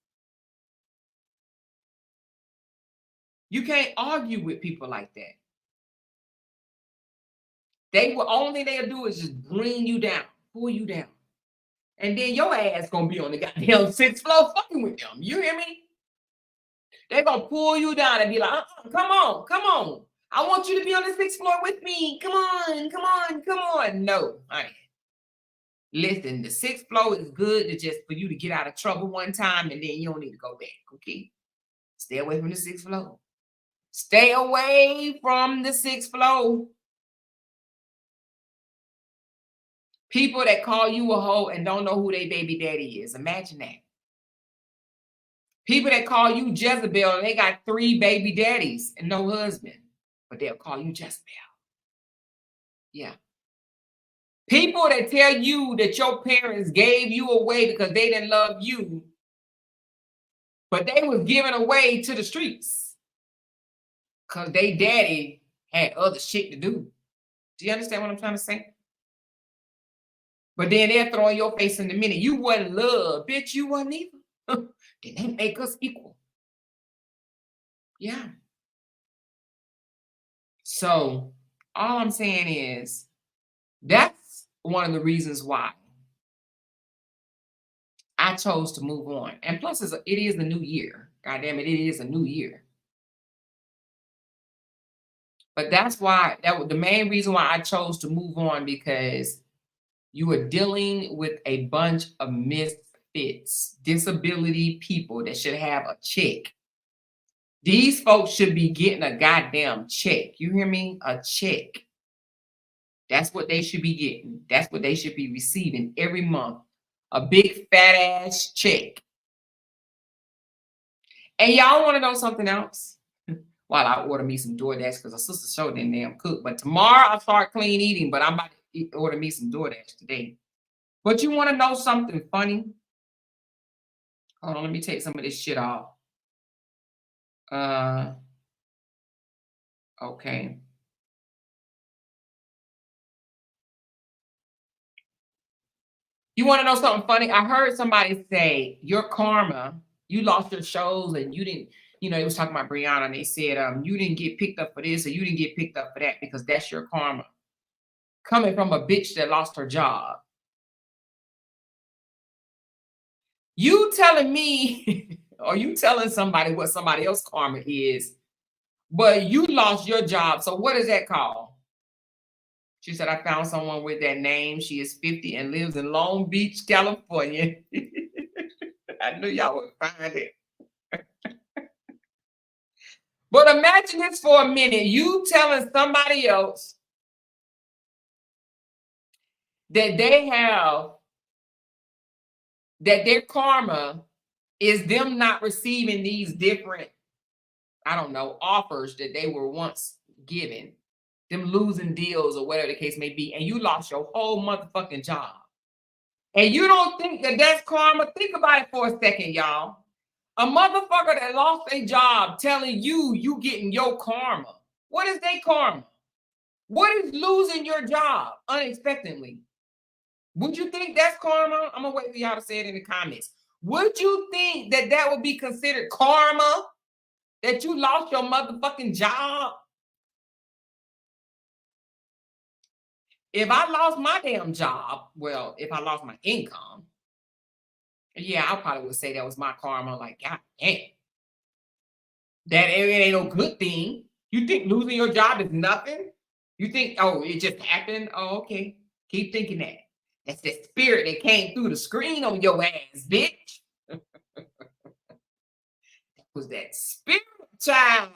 Speaker 1: You can't argue with people like that. Only they'll do is just bring you down, pull you down. And then your ass gonna be on the goddamn 6th floor fucking with them. You hear me? They're gonna pull you down and be like, come on, come on. I want you to be on the 6th floor with me. Come on, come on, come on. No, honey. Listen, the 6th floor is good to just for you to get out of trouble one time and then you don't need to go back, okay? Stay away from the 6th floor. Stay away from the 6th floor. People that call you a hoe and don't know who their baby daddy is. Imagine that. People that call you Jezebel and they got 3 baby daddies and no husband, but they'll call you Jezebel. Yeah. People that tell you that your parents gave you away because they didn't love you, but they was given away to the streets because they daddy had other shit to do. Do you understand what I'm trying to say? But then they're throwing your face in the minute. You wasn't loved. Bitch, you wasn't either. Then they make us equal. Yeah. So all I'm saying is that's one of the reasons why I chose to move on. And plus, it is a new year. God damn it, it is a new year. But that's why the main reason why I chose to move on, because you are dealing with a bunch of misfits, disability people that should have a check. These folks should be getting a goddamn check. You hear me? A check. That's what they should be getting. That's what they should be receiving every month. A big fat ass check. And y'all want to know something else? While I order me some DoorDash, because a sister showed didn't damn cook. But tomorrow I start clean eating, but I'm about to order me some DoorDash today. But you want to know something funny? Hold on, let me take some of this shit off. Okay. You want to know something funny? I heard somebody say, your karma, you lost your shows and you didn't, it was talking about Brianna, and they said, you didn't get picked up for this or you didn't get picked up for that because that's your karma. Coming from a bitch that lost her job. You telling me, or you telling somebody what somebody else's karma is, but you lost your job. So what is that called? She said, I found someone with that name. She is 50 and lives in Long Beach, California. I knew y'all would find it. But imagine this for a minute. You telling somebody else that they have, that their karma is them not receiving these different, I don't know, offers that they were once given, them losing deals or whatever the case may be, and you lost your whole motherfucking job. And you don't think that that's karma? Think about it for a second, y'all. A motherfucker that lost a job telling you getting your karma. What is their karma? What is losing your job unexpectedly? Would you think that's karma? I'm gonna wait for y'all to say it in the comments. Would you think that that would be considered karma? That you lost your motherfucking job? If I lost my damn job, well, if I lost my income, yeah, I probably would say that was my karma. Like, God damn, that it ain't no good thing. You think losing your job is nothing? You think, oh, it just happened? Oh, okay. Keep thinking that. That's the spirit that came through the screen on your ass, bitch. Was that spirit, child?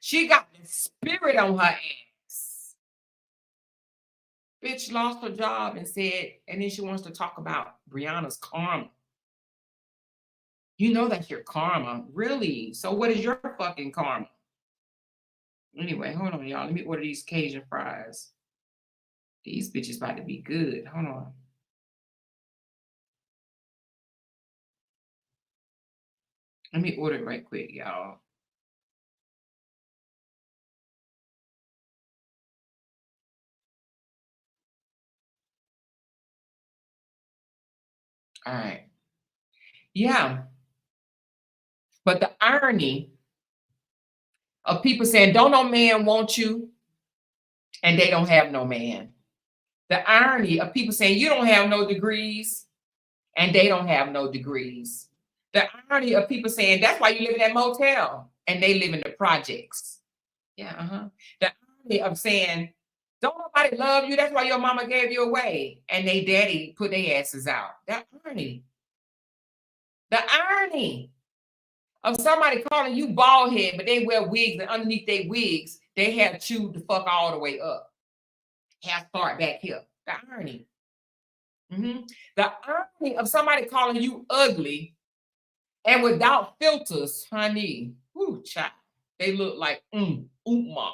Speaker 1: She got the spirit on her ass. Bitch lost her job and said, and then she wants to talk about Brianna's karma. You know that's your karma. Really? So what is your fucking karma? Anyway, hold on, y'all. Let me order these Cajun fries. These bitches about to be good. Hold on. Let me order it right quick, y'all. All right. Yeah. But the irony of people saying, don't no man want you, and they don't have no man. The irony of people saying, you don't have no degrees, and they don't have no degrees. The irony of people saying, that's why you live in that motel, and they live in the projects. Yeah, The irony of saying, don't nobody love you, that's why your mama gave you away, and they daddy put their asses out. That irony. The irony of somebody calling you bald head, but they wear wigs, and underneath their wigs, they have chewed the fuck all the way up. Have start back here. The irony. The irony of somebody calling you ugly and without filters, honey. Whoo, child. They look like oomma.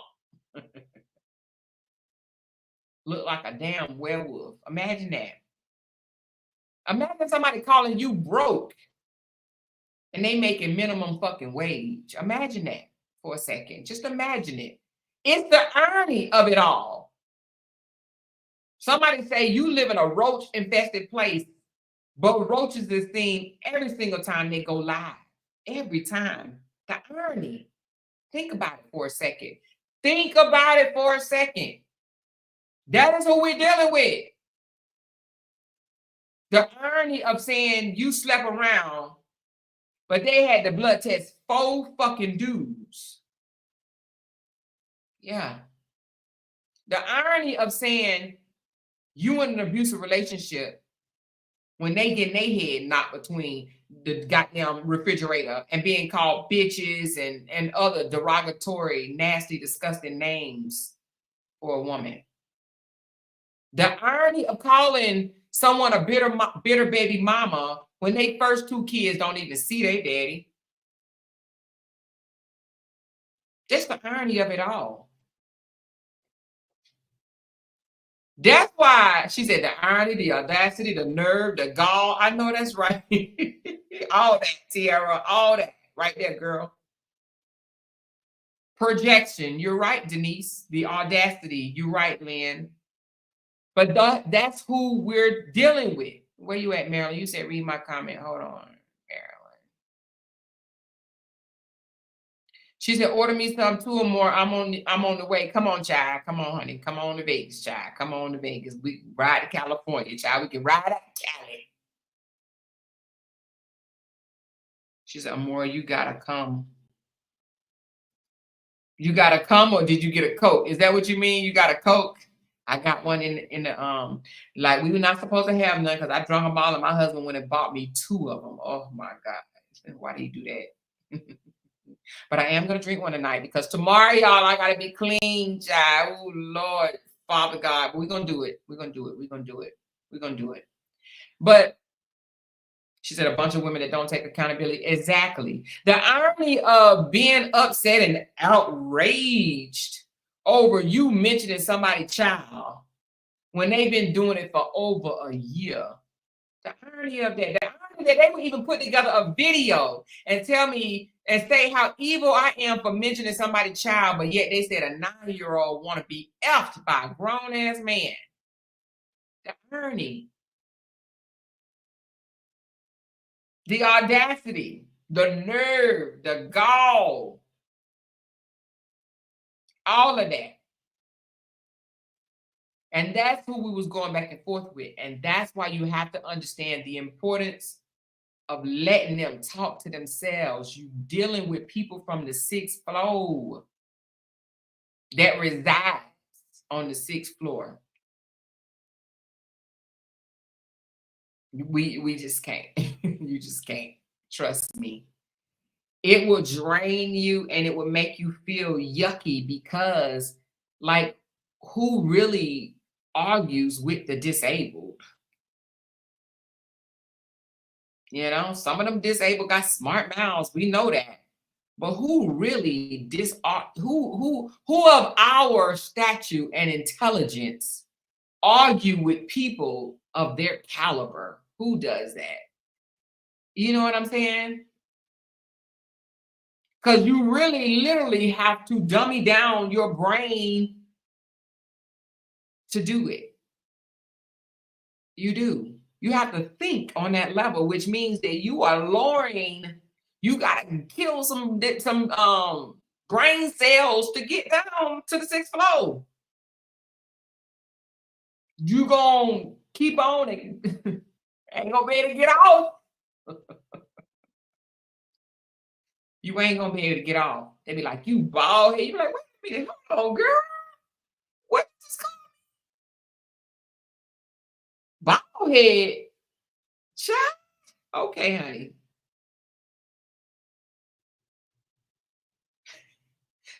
Speaker 1: Look like a damn werewolf. Imagine that. Imagine somebody calling you broke and they making minimum fucking wage. Imagine that for a second. Just imagine it. It's the irony of it all. Somebody say you live in a roach infested place, but roaches is seen every single time they go live. Every time. The irony. Think about it for a second. Think about it for a second. That is what we're dealing with. The irony of saying you slept around, but they had the blood test 4 fucking dudes. Yeah. The irony of saying you in an abusive relationship when they get their head knocked between the goddamn refrigerator and being called bitches and other derogatory, nasty, disgusting names for a woman. The irony of calling someone a bitter baby mama when they first 2 kids don't even see their daddy. Just the irony of it all. That's why she said the irony, the audacity, the nerve, the gall. I know that's right. All that, Tiara, all that. Right there, girl. Projection. You're right, Denise. The audacity. You're right, Lynn. But that's who we're dealing with. Where you at, Marilyn? You said read my comment. Hold on, Marilyn. She said, order me some 2 or more. I'm on the way. Come on, child. Come on, honey. Come on to Vegas, child. Come on to Vegas. We ride to California, child. We can ride out to Cali. She said, Amora, you gotta come. You gotta come, or did you get a Coke? Is that what you mean? You got a Coke? I got one in the like we were not supposed to have none because I drunk them all, and my husband went and bought me 2 of them. Oh my God. Why do you do that? But I am gonna drink one tonight because tomorrow, y'all, I gotta be clean, child. Oh Lord, Father God. But we're gonna do it. We're gonna do it. We're gonna do it. We're gonna do it. But She said a bunch of women that don't take accountability. Exactly. The irony of being upset and outraged over you mentioning somebody's child when they've been doing it for over a year. The irony of that. The irony that they would even put together a video and tell me and say how evil I am for mentioning somebody's child, but yet they said a 9-year-old want to be effed by a grown-ass man. The irony. The audacity, the nerve, the gall, all of that. And that's who we was going back and forth with. And that's why you have to understand the importance of letting them talk to themselves. You dealing with people from the 6th floor that resides on the 6th floor. We just can't. You just can't. Trust me. It will drain you and it will make you feel yucky because, like, who really argues with the disabled? You know, some of them disabled got smart mouths. We know that. But who really who of our stature and intelligence argue with people of their caliber? Who does that? You know what I'm saying? Because you really literally have to dummy down your brain to do it. You do. You have to think on that level, which means that you are lowering, you gotta kill some brain cells to get down to the 6th floor. You gonna keep on and ain't gonna be able to get off. You ain't gonna be able to get off. They be like, you bald head. You be like, wait a minute, hold on, girl. What is this called? Bald head. Child. Okay, honey.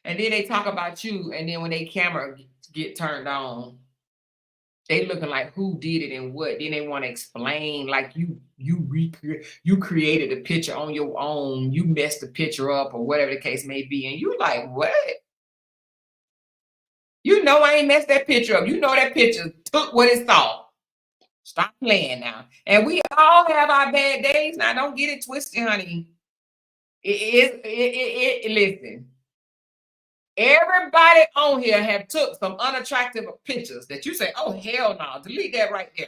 Speaker 1: And then they talk about you, and then when they camera get turned on, they looking like who did it and what. Then they want to explain like you created a picture on your own, you messed the picture up or whatever the case may be, and you like, what? You know I ain't messed that picture up. You know that picture took what it saw. Stop playing now. And we all have our bad days. Now don't get it twisted, honey. Listen. Everybody on here have took some unattractive pictures that you say, oh, hell no, delete that right there.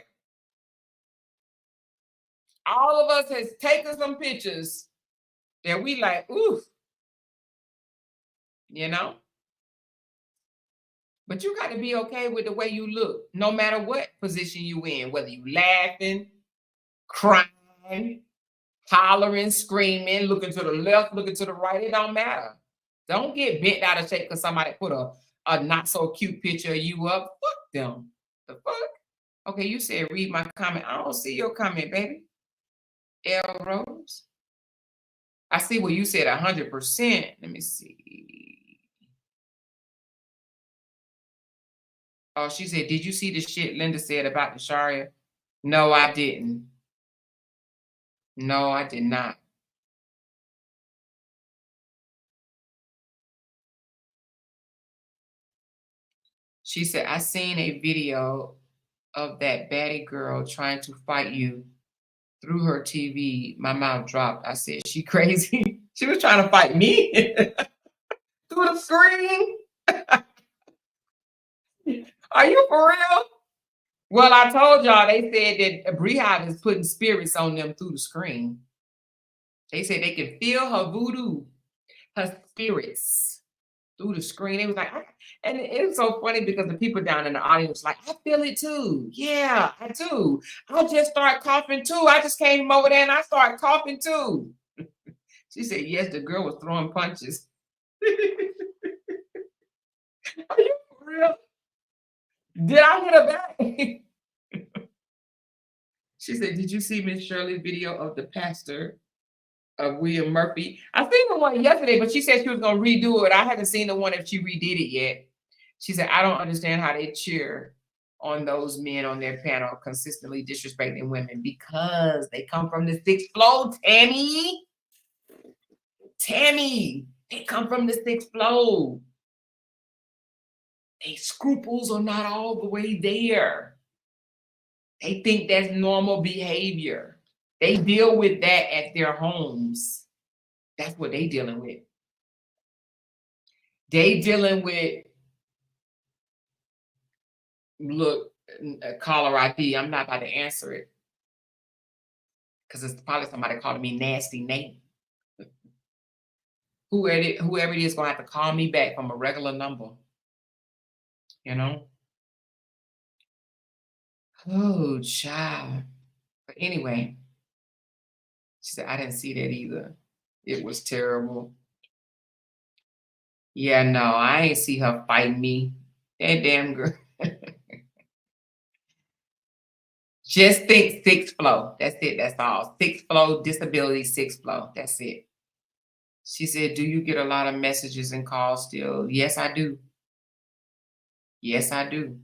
Speaker 1: All of us has taken some pictures that we like, oof, you know? But you got to be okay with the way you look, no matter what position you in, whether you laughing, crying, hollering, screaming, looking to the left, looking to the right, it don't matter. Don't get bent out of shape because somebody put a not so cute picture of you up. Fuck them. The fuck? Okay, you said read my comment. I don't see your comment, baby. L Rose. I see what you said 100%. Let me see. Oh, she said, did you see the shit Linda said about the Sharia? No, I didn't. No, I did not. She said, I seen a video of that baddie girl trying to fight you through her TV. My mouth dropped. I said, she crazy? She was trying to fight me through the screen? Are you for real? Well, I told y'all, they said that Beehive is putting spirits on them through the screen. They said they can feel her voodoo, her spirits through the screen. It was like, and it's so funny because the people down in the audience like, I feel it too. Yeah, I do. I just start coughing too. I just came over there and I started coughing too. She said, yes, the girl was throwing punches. Are you for real? Did I hit her back? She said, did you see Miss Shirley's video of the pastor of William Murphy? I seen the one yesterday, but she said she was going to redo it. I haven't seen the one if she redid it yet. She said, I don't understand how they cheer on those men on their panel consistently disrespecting women because they come from the sixth floor, Tammy. Tammy, they come from the sixth floor. Their scruples are not all the way there. They think that's normal behavior. They deal with that at their homes. That's what they dealing with. They dealing with, look, caller ID. I'm not about to answer it because it's probably somebody calling me nasty Nate. Whoever it is gonna have to call me back from a regular number. You know? Oh, child. But anyway, she said, I didn't see that either. It was terrible. Yeah, no, I ain't see her fighting me. That damn girl. Just think sixth flow. That's it. That's all. Sixth flow, disability, sixth flow. That's it. She said, do you get a lot of messages and calls still? Yes, I do. Yes, I do.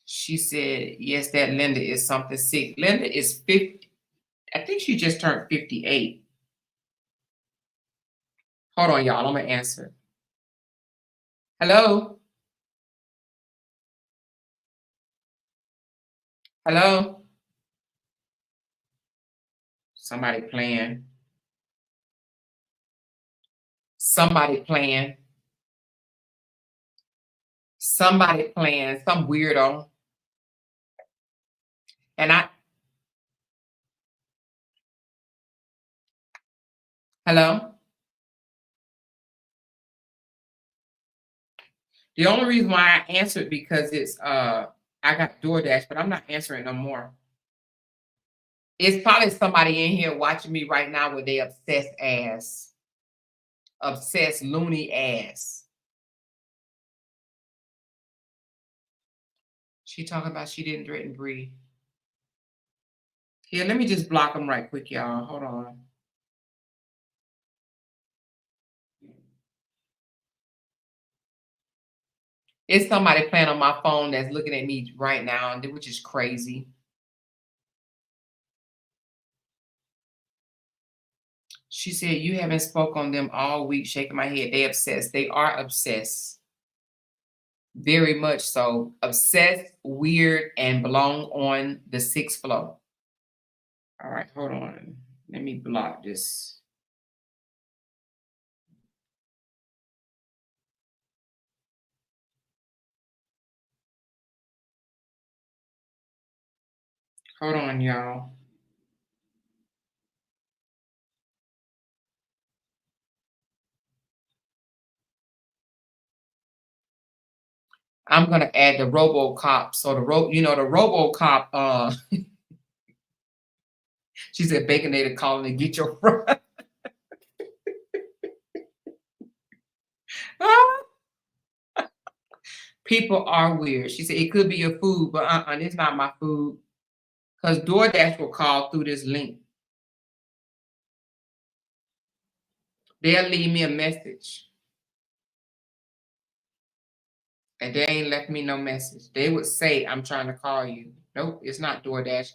Speaker 1: She said, yes, that Linda is something sick. Linda is 50. I think she just turned 58. Hold on, y'all. I'm going to answer. Hello? Hello? Somebody playing. Somebody playing. Somebody playing. Some weirdo. And hello? The only reason why I answered because it's I got DoorDash, but I'm not answering no more. It's probably somebody in here watching me right now with their obsessed ass. Obsessed loony ass. She talking about she didn't threaten breathe. Here, let me just block them right quick, y'all. Hold on. It's somebody playing on my phone that's looking at me right now, which is crazy. She said, you haven't spoke on them all week, shaking my head. They obsessed. They are obsessed. Very much so. Obsessed, weird, and belong on the sixth floor. All right, hold on. Let me block this. Hold on, y'all. I'm gonna add the RoboCop. So the RoboCop. She said Baconator calling to get your friend. People are weird. She said it could be your food, but it's not my food. Because DoorDash will call through this link. They'll leave me a message. And they ain't left me no message. They would say, I'm trying to call you. Nope, it's not DoorDash.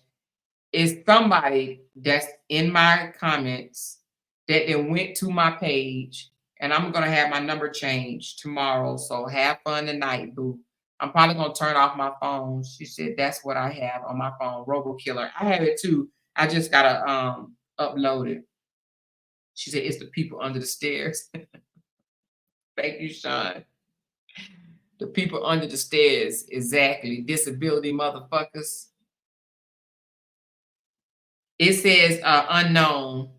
Speaker 1: It's somebody that's in my comments that then went to my page, and I'm gonna have my number changed tomorrow. So have fun tonight, boo. I'm probably gonna turn off my phone. She said that's what I have on my phone, Robo Killer. I have it too. I just gotta upload it. She said it's the people under the stairs. Thank you, Sean. The people under the stairs, exactly. Disability motherfuckers. It says unknown.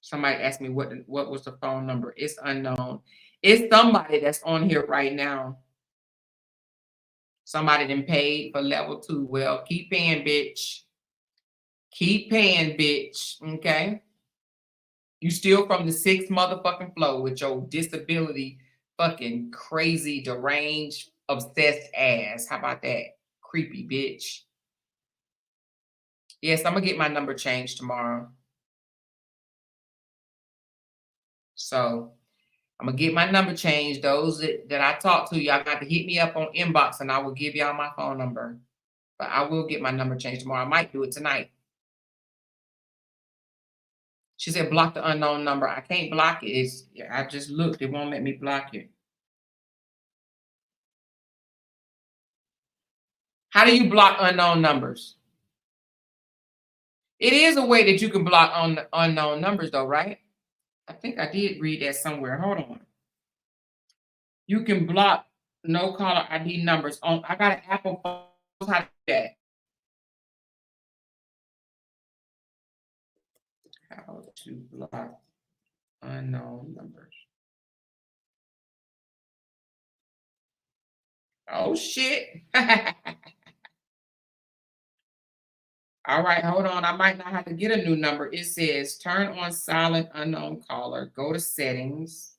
Speaker 1: Somebody asked me what was the phone number. It's unknown. It's somebody that's on here right now. Somebody done paid for level 2. Well, keep paying, bitch. Keep paying, bitch. Okay. You still from the 6th motherfucking floor with your disability, fucking crazy, deranged, obsessed ass. How about that? Creepy bitch. Yes, I'm gonna get my number changed tomorrow. So I'm gonna get my number changed. Those that I talk to, y'all got to hit me up on inbox and I will give y'all my phone number. But I will get my number changed tomorrow. I might do it tonight. She said block the unknown number. I can't block it. I just looked. It won't let me block it. How do you block unknown numbers? It is a way that you can block on unknown numbers though, right? I think I did read that somewhere. Hold on. You can block no caller ID numbers on. I got an Apple phone. How to do that? How to block unknown numbers. Oh shit. All right, hold on. I might not have to get a new number. It says turn on silent unknown caller. Go to settings.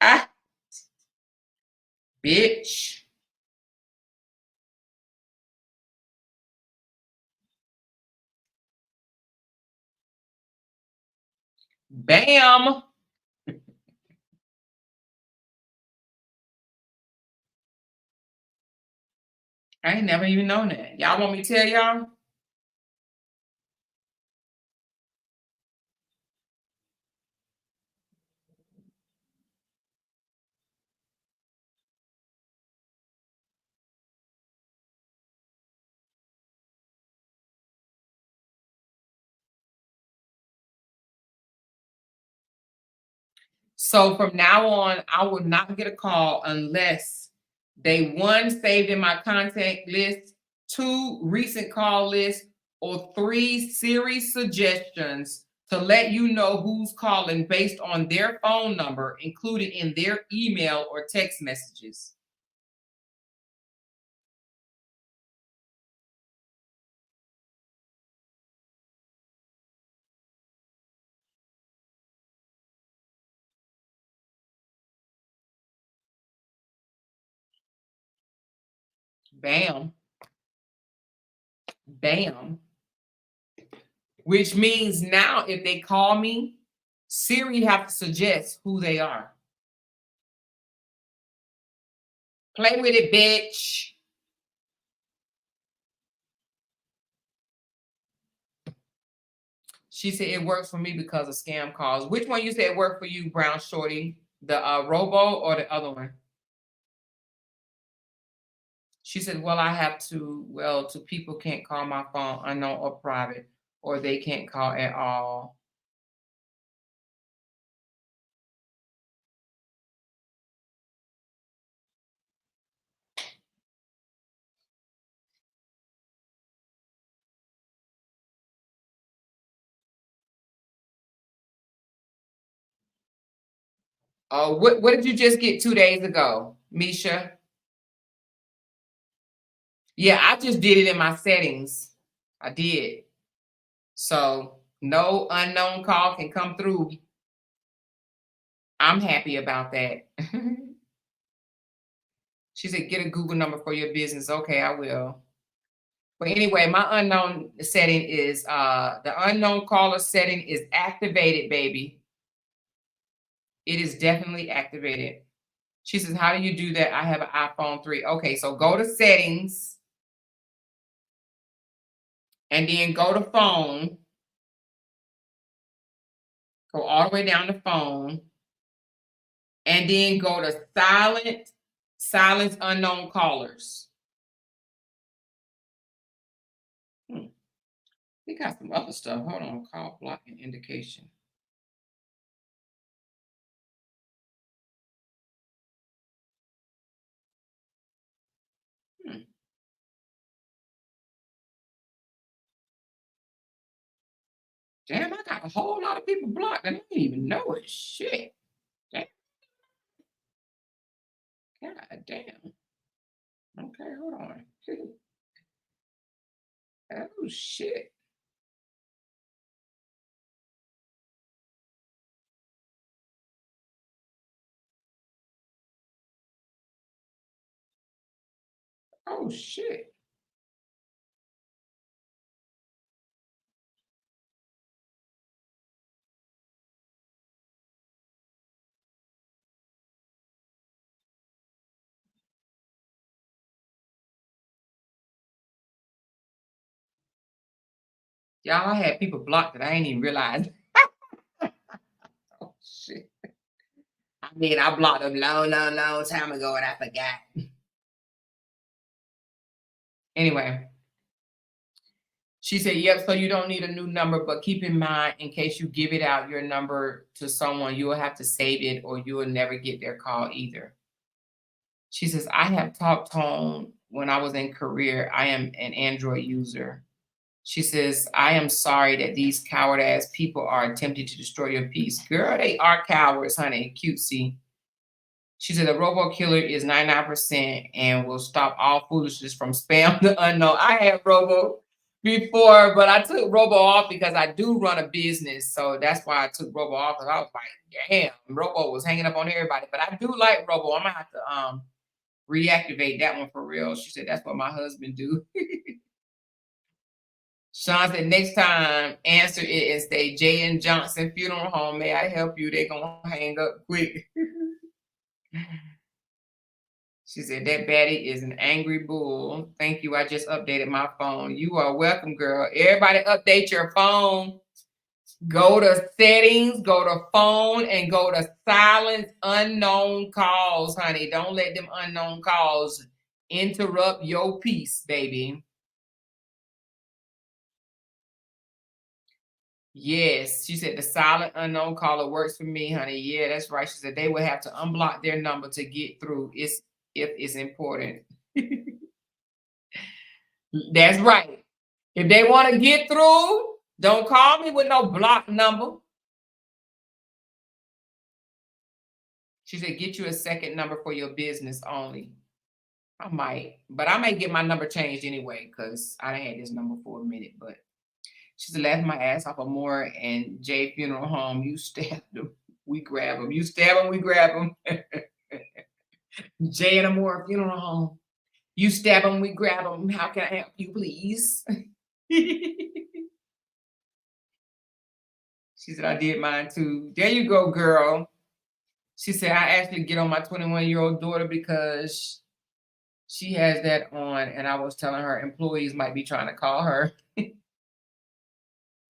Speaker 1: Ah, bitch. Bam. I ain't never even known that. Y'all want me to tell y'all? So from now on, I will not get a call unless they one saved in my contact list, two recent call list, or three series suggestions to let you know who's calling based on their phone number included in their email or text messages. Bam. Bam. Which means now if they call me, Siri have to suggest who they are. Play with it, bitch. She said it works for me because of scam calls. Which one you said worked for you, Brown Shorty? The Robo or the other one? She said, well, I have to, to people can't call my phone unknown or private, or they can't call at all. What did you just get 2 days ago, Misha? Yeah, I just did it in my settings. I did. So no unknown call can come through. I'm happy about that. She said, get a Google number for your business. Okay, I will. But anyway, my unknown setting is the unknown caller setting is activated, baby. It is definitely activated. She says, how do you do that? I have an iPhone 3. Okay, so go to settings and then go to phone. Go all the way down to phone. And then go to silence unknown callers. We got some other stuff. Hold on. Call blocking indication. Damn, I got a whole lot of people blocked and I didn't even know it. Shit. Damn. God damn. Okay, hold on. Oh shit. Oh shit. Y'all, I had people blocked that I ain't even realize. Oh shit. I mean, I blocked them long, long, long time ago and I forgot. Anyway, she said, yep, so you don't need a new number, but keep in mind, in case you give it out, your number to someone, you will have to save it or you will never get their call either. She says, I have talk tone when I was in career. I am an Android user. She says, I am sorry that these coward ass people are attempting to destroy your peace. Girl, they are cowards, honey. Cutesy. She said, the robo killer is 99% and will stop all foolishness from spam the unknown. I had robo before, but I took robo off because I do run a business. So that's why I took robo off. Because I was like, damn, robo was hanging up on everybody. But I do like robo. I'm going to have to reactivate that one for real. She said, that's what my husband do. Sean said, next time, answer it and say, J and Johnson Funeral Home, may I help you? They're going to hang up quick. She said, that baddie is an angry bull. Thank you. I just updated my phone. You are welcome, girl. Everybody update your phone. Go to settings, go to phone, and go to silence unknown calls, honey. Don't let them unknown calls interrupt your peace, baby. Yes, she said the silent unknown caller works for me, honey. Yeah, that's right. She said they would have to unblock their number to get through. If it's important. That's right. If they want to get through, don't call me with no block number. She said, get you a second number for your business only. I might, but I may get my number changed anyway because I had this number for a minute. But she said, laugh my ass off of Moore and J Funeral Home. You stab them, we grab them. You stab them, we grab them. J and Moore Funeral Home. You stab them, we grab them. How can I help you, please? She said, I did mine too. There you go, girl. She said, I actually get on my 21-year-old daughter because she has that on. And I was telling her employees might be trying to call her.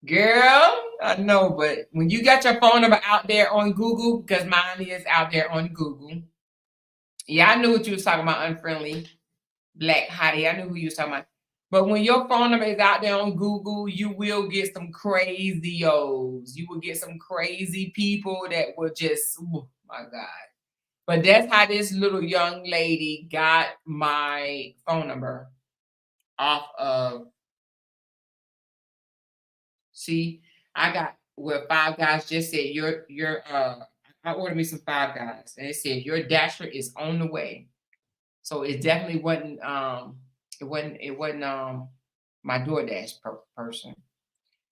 Speaker 1: Girl, I know, but when you got your phone number out there on Google, because mine is out there on Google. Yeah, I knew what you was talking about, unfriendly black hottie. I knew who you was talking about. But when your phone number is out there on Google, you will get some crazios. You will get some crazy people that will just, oh my God. But that's how this little young lady got my phone number off of. See, I got where Five Guys just said I ordered me some Five Guys and it said your dasher is on the way. So it definitely wasn't my DoorDash person.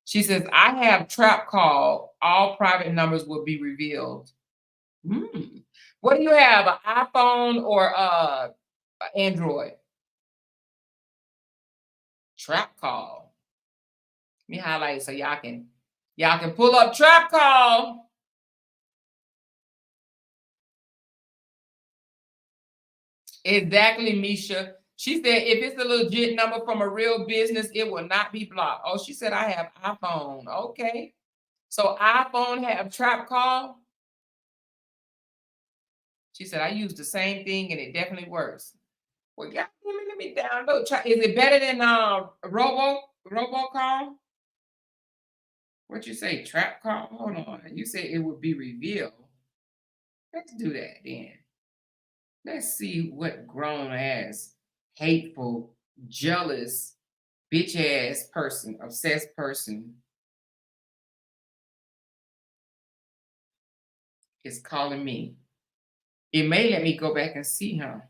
Speaker 1: She says, I have trap call. All private numbers will be revealed. What do you have? An iPhone or Android? Trap call. Let me highlight it so y'all can pull up trap call. Exactly, Misha. She said if it's a legit number from a real business, it will not be blocked. Oh, she said I have iPhone. Okay. So iPhone have trap call. She said I use the same thing and it definitely works. Well, yeah, let me download. Is it better than robocall? What you say? Trap call? Hold on. You said it would be revealed. Let's do that then. Let's see what grown ass, hateful, jealous, bitch ass person, obsessed person is calling me. It may let me go back and see her.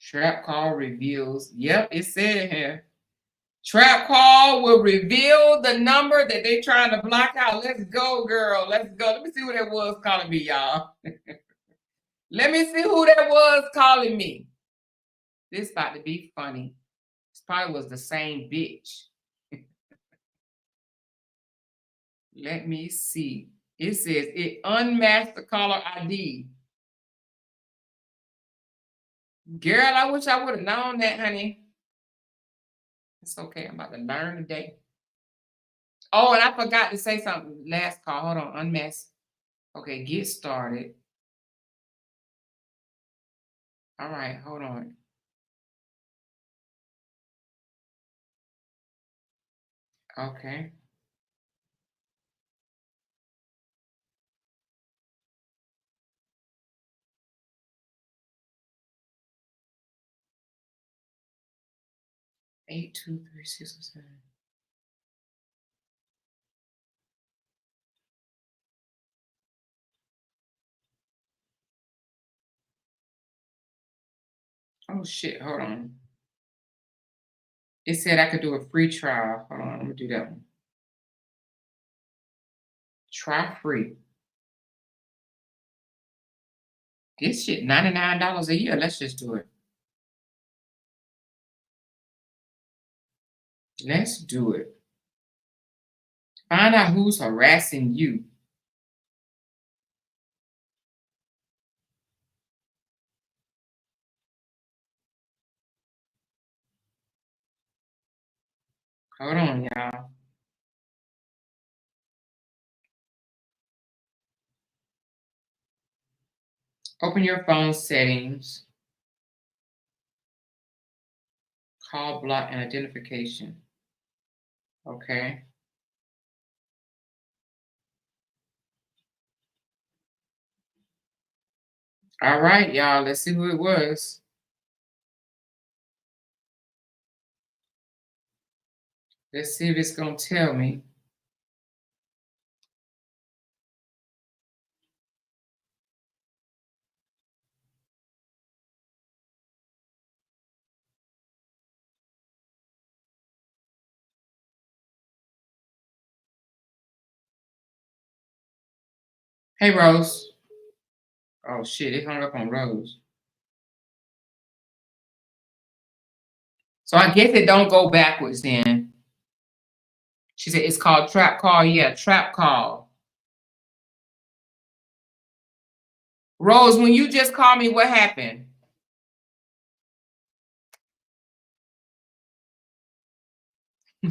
Speaker 1: Trap call reveals. Yep, it said here. Trap call will reveal the number that they trying to block out. Let's go, girl. Let's go. Let me see who that was calling me, y'all. Let me see who that was calling me. This about to be funny. This probably was the same bitch. Let me see. It says it unmasked the caller ID. Girl, I wish I would have known that, honey. It's okay. I'm about to learn today. Oh, and I forgot to say something. Last call. Hold on. Unmask. Okay, get started. All right, hold on. Okay. Eight, 2, 3, 6, 7. Oh shit, hold on. It said I could do a free trial. Hold on, I'm gonna do that one. Try free. This shit, $99 a year. Let's just do it. Let's do it. Find out who's harassing you. Hold on, y'all. Open your phone settings. Call, block, and identification. Okay. All right, y'all. Let's see who it was. Let's see if it's gonna tell me. Hey, Rose. Oh shit, it hung up on Rose. So I guess it don't go backwards then. She said it's called trap call. Yeah, trap call. Rose, when you just called me, what happened?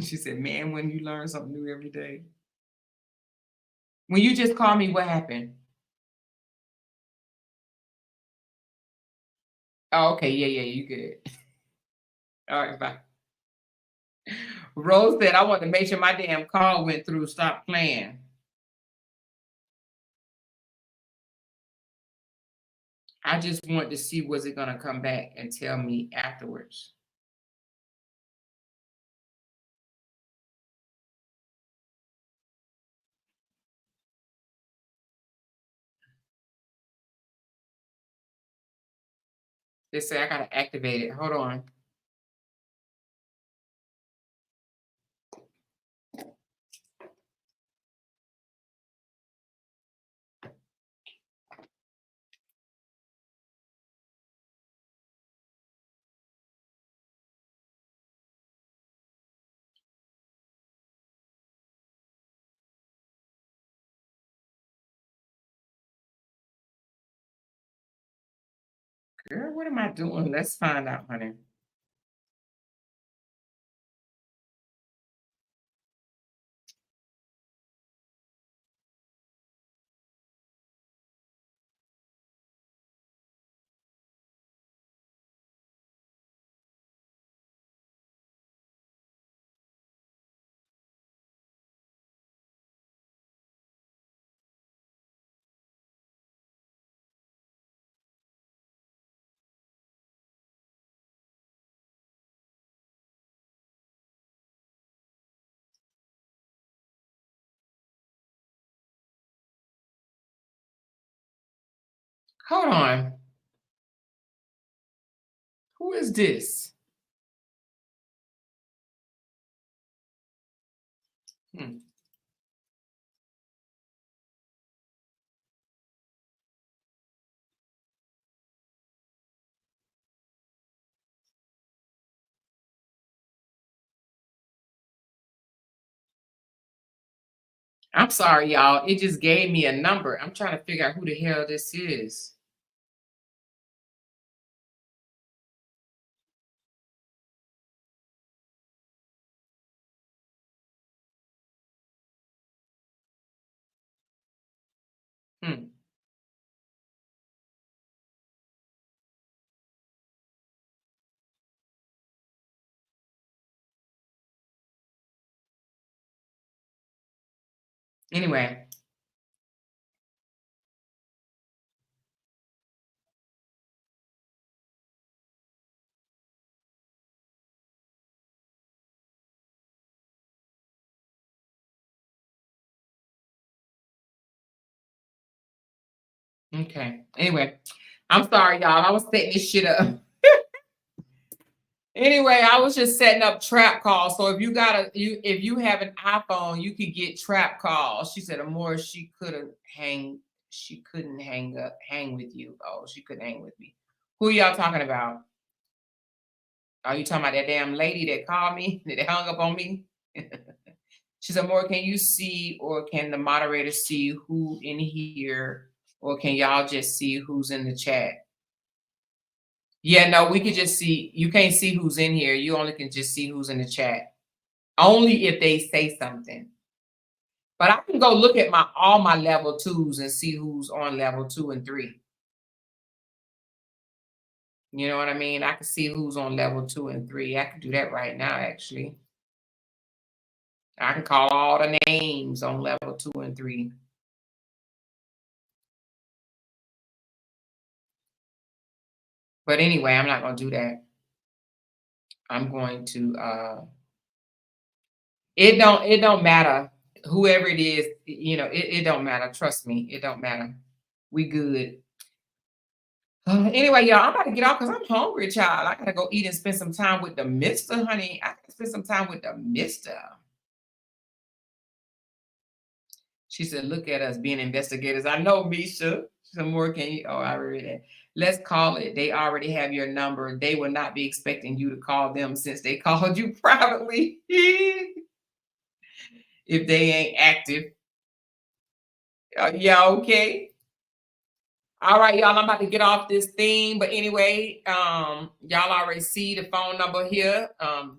Speaker 1: She said, man, when you learn something new every day. When you just called me, what happened? Oh, okay, yeah, you good. All right, bye. Rose said, I want to make sure my damn call went through. Stop playing. I just want to see was it gonna come back and tell me afterwards. They say I gotta activate it. Hold on. Girl, what am I doing? Let's find out, honey. Hold on. Who is this? Hmm. I'm sorry, y'all. It just gave me a number. I'm trying to figure out who the hell this is. Hmm. Anyway, okay. Anyway, I'm sorry, y'all. I was setting this shit up. Anyway, I was just setting up trap calls. So if you have an iPhone, you could get trap calls. She said, Amore, she couldn't hang with you. Oh, she couldn't hang with me. Who y'all talking about? Are you talking about that damn lady that called me, that hung up on me? She said, More, can you see or can the moderator see who in here? Or can y'all just see who's in the chat? Yeah, no, we could just see. You can't see who's in here. You only can just see who's in the chat. Only if they say something. But I can go look at all my level 2s and see who's on level 2 and 3. You know what I mean? I can see who's on level 2 and 3. I can do that right now, actually. I can call all the names on level 2 and 3. But anyway, I'm not going to do that. I'm going to it don't matter whoever it is, it don't matter. Trust me, it don't matter. We good. Anyway, y'all, I'm about to get off because I'm hungry, child. I gotta go eat and spend some time with the mister, honey. I gotta spend some time with the mister. She said, look at us being investigators. I know, Misha. Some more can you? Oh, I read that. Let's call it. They already have your number. They will not be expecting you to call them since they called you privately. If they ain't active. Yeah, okay. All right, y'all. I'm about to get off this thing. But anyway, y'all already see the phone number here.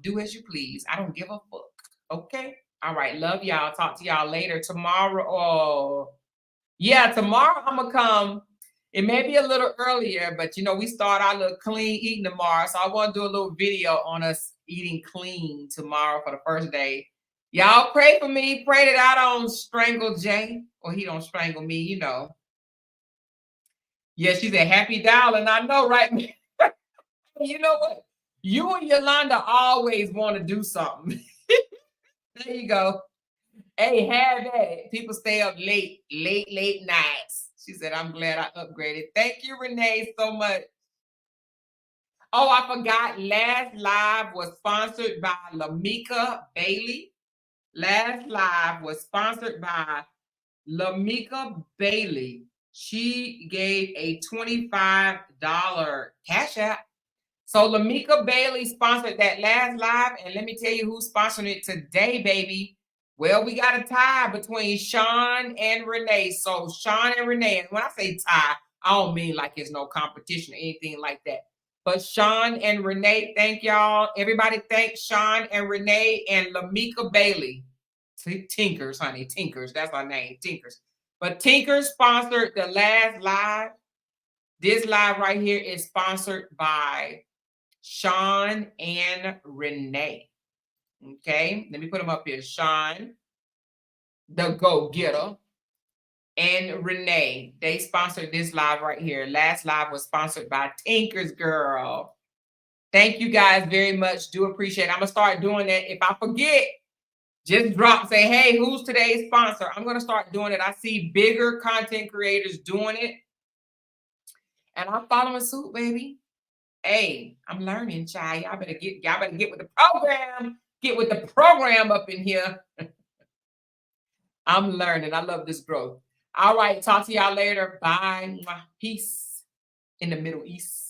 Speaker 1: Do as you please. I don't give a fuck. Okay. All right. Love y'all. Talk to y'all later. Tomorrow. Oh, yeah, tomorrow I'm gonna come. It may be a little earlier, but we start our little clean eating tomorrow. So I want to do a little video on us eating clean tomorrow for the first day. Y'all pray for me. Pray that I don't strangle Jay or he don't strangle me. Yeah, she said, happy dialing. I know, right? You know what? You and Yolanda always want to do something. There you go. Hey, have that. People stay up late nights. She said, I'm glad I upgraded. Thank you, Renee, so much. Oh, I forgot. Last live was sponsored by Lamika Bailey. Last live was sponsored by Lamika Bailey. She gave a $25 cash app. So Lamika Bailey sponsored that last live, and let me tell you who's sponsoring it today, baby. Well, we got a tie between Sean and Renee. So Sean and Renee, and when I say tie, I don't mean like it's no competition or anything like that. But Sean and Renee, thank y'all. Everybody thank Sean and Renee and Lamika Bailey. Tinkers, honey, Tinkers. That's our name, Tinkers. But Tinkers sponsored the last live. This live right here is sponsored by Sean and Renee. Okay, let me put them up here. Sean, the go-getter, and Renee. They sponsored this live right here. Last live was sponsored by Tinkers Girl. Thank you guys very much. Do appreciate it. I'm going to start doing that. If I forget, just drop, say, hey, who's today's sponsor? I'm going to start doing it. I see bigger content creators doing it. And I'm following suit, baby. Hey, I'm learning, child. Y'all better get with the program. Get with the program up in here. I'm learning. I love this growth. All right. Talk to y'all later. Bye. Peace in the Middle East.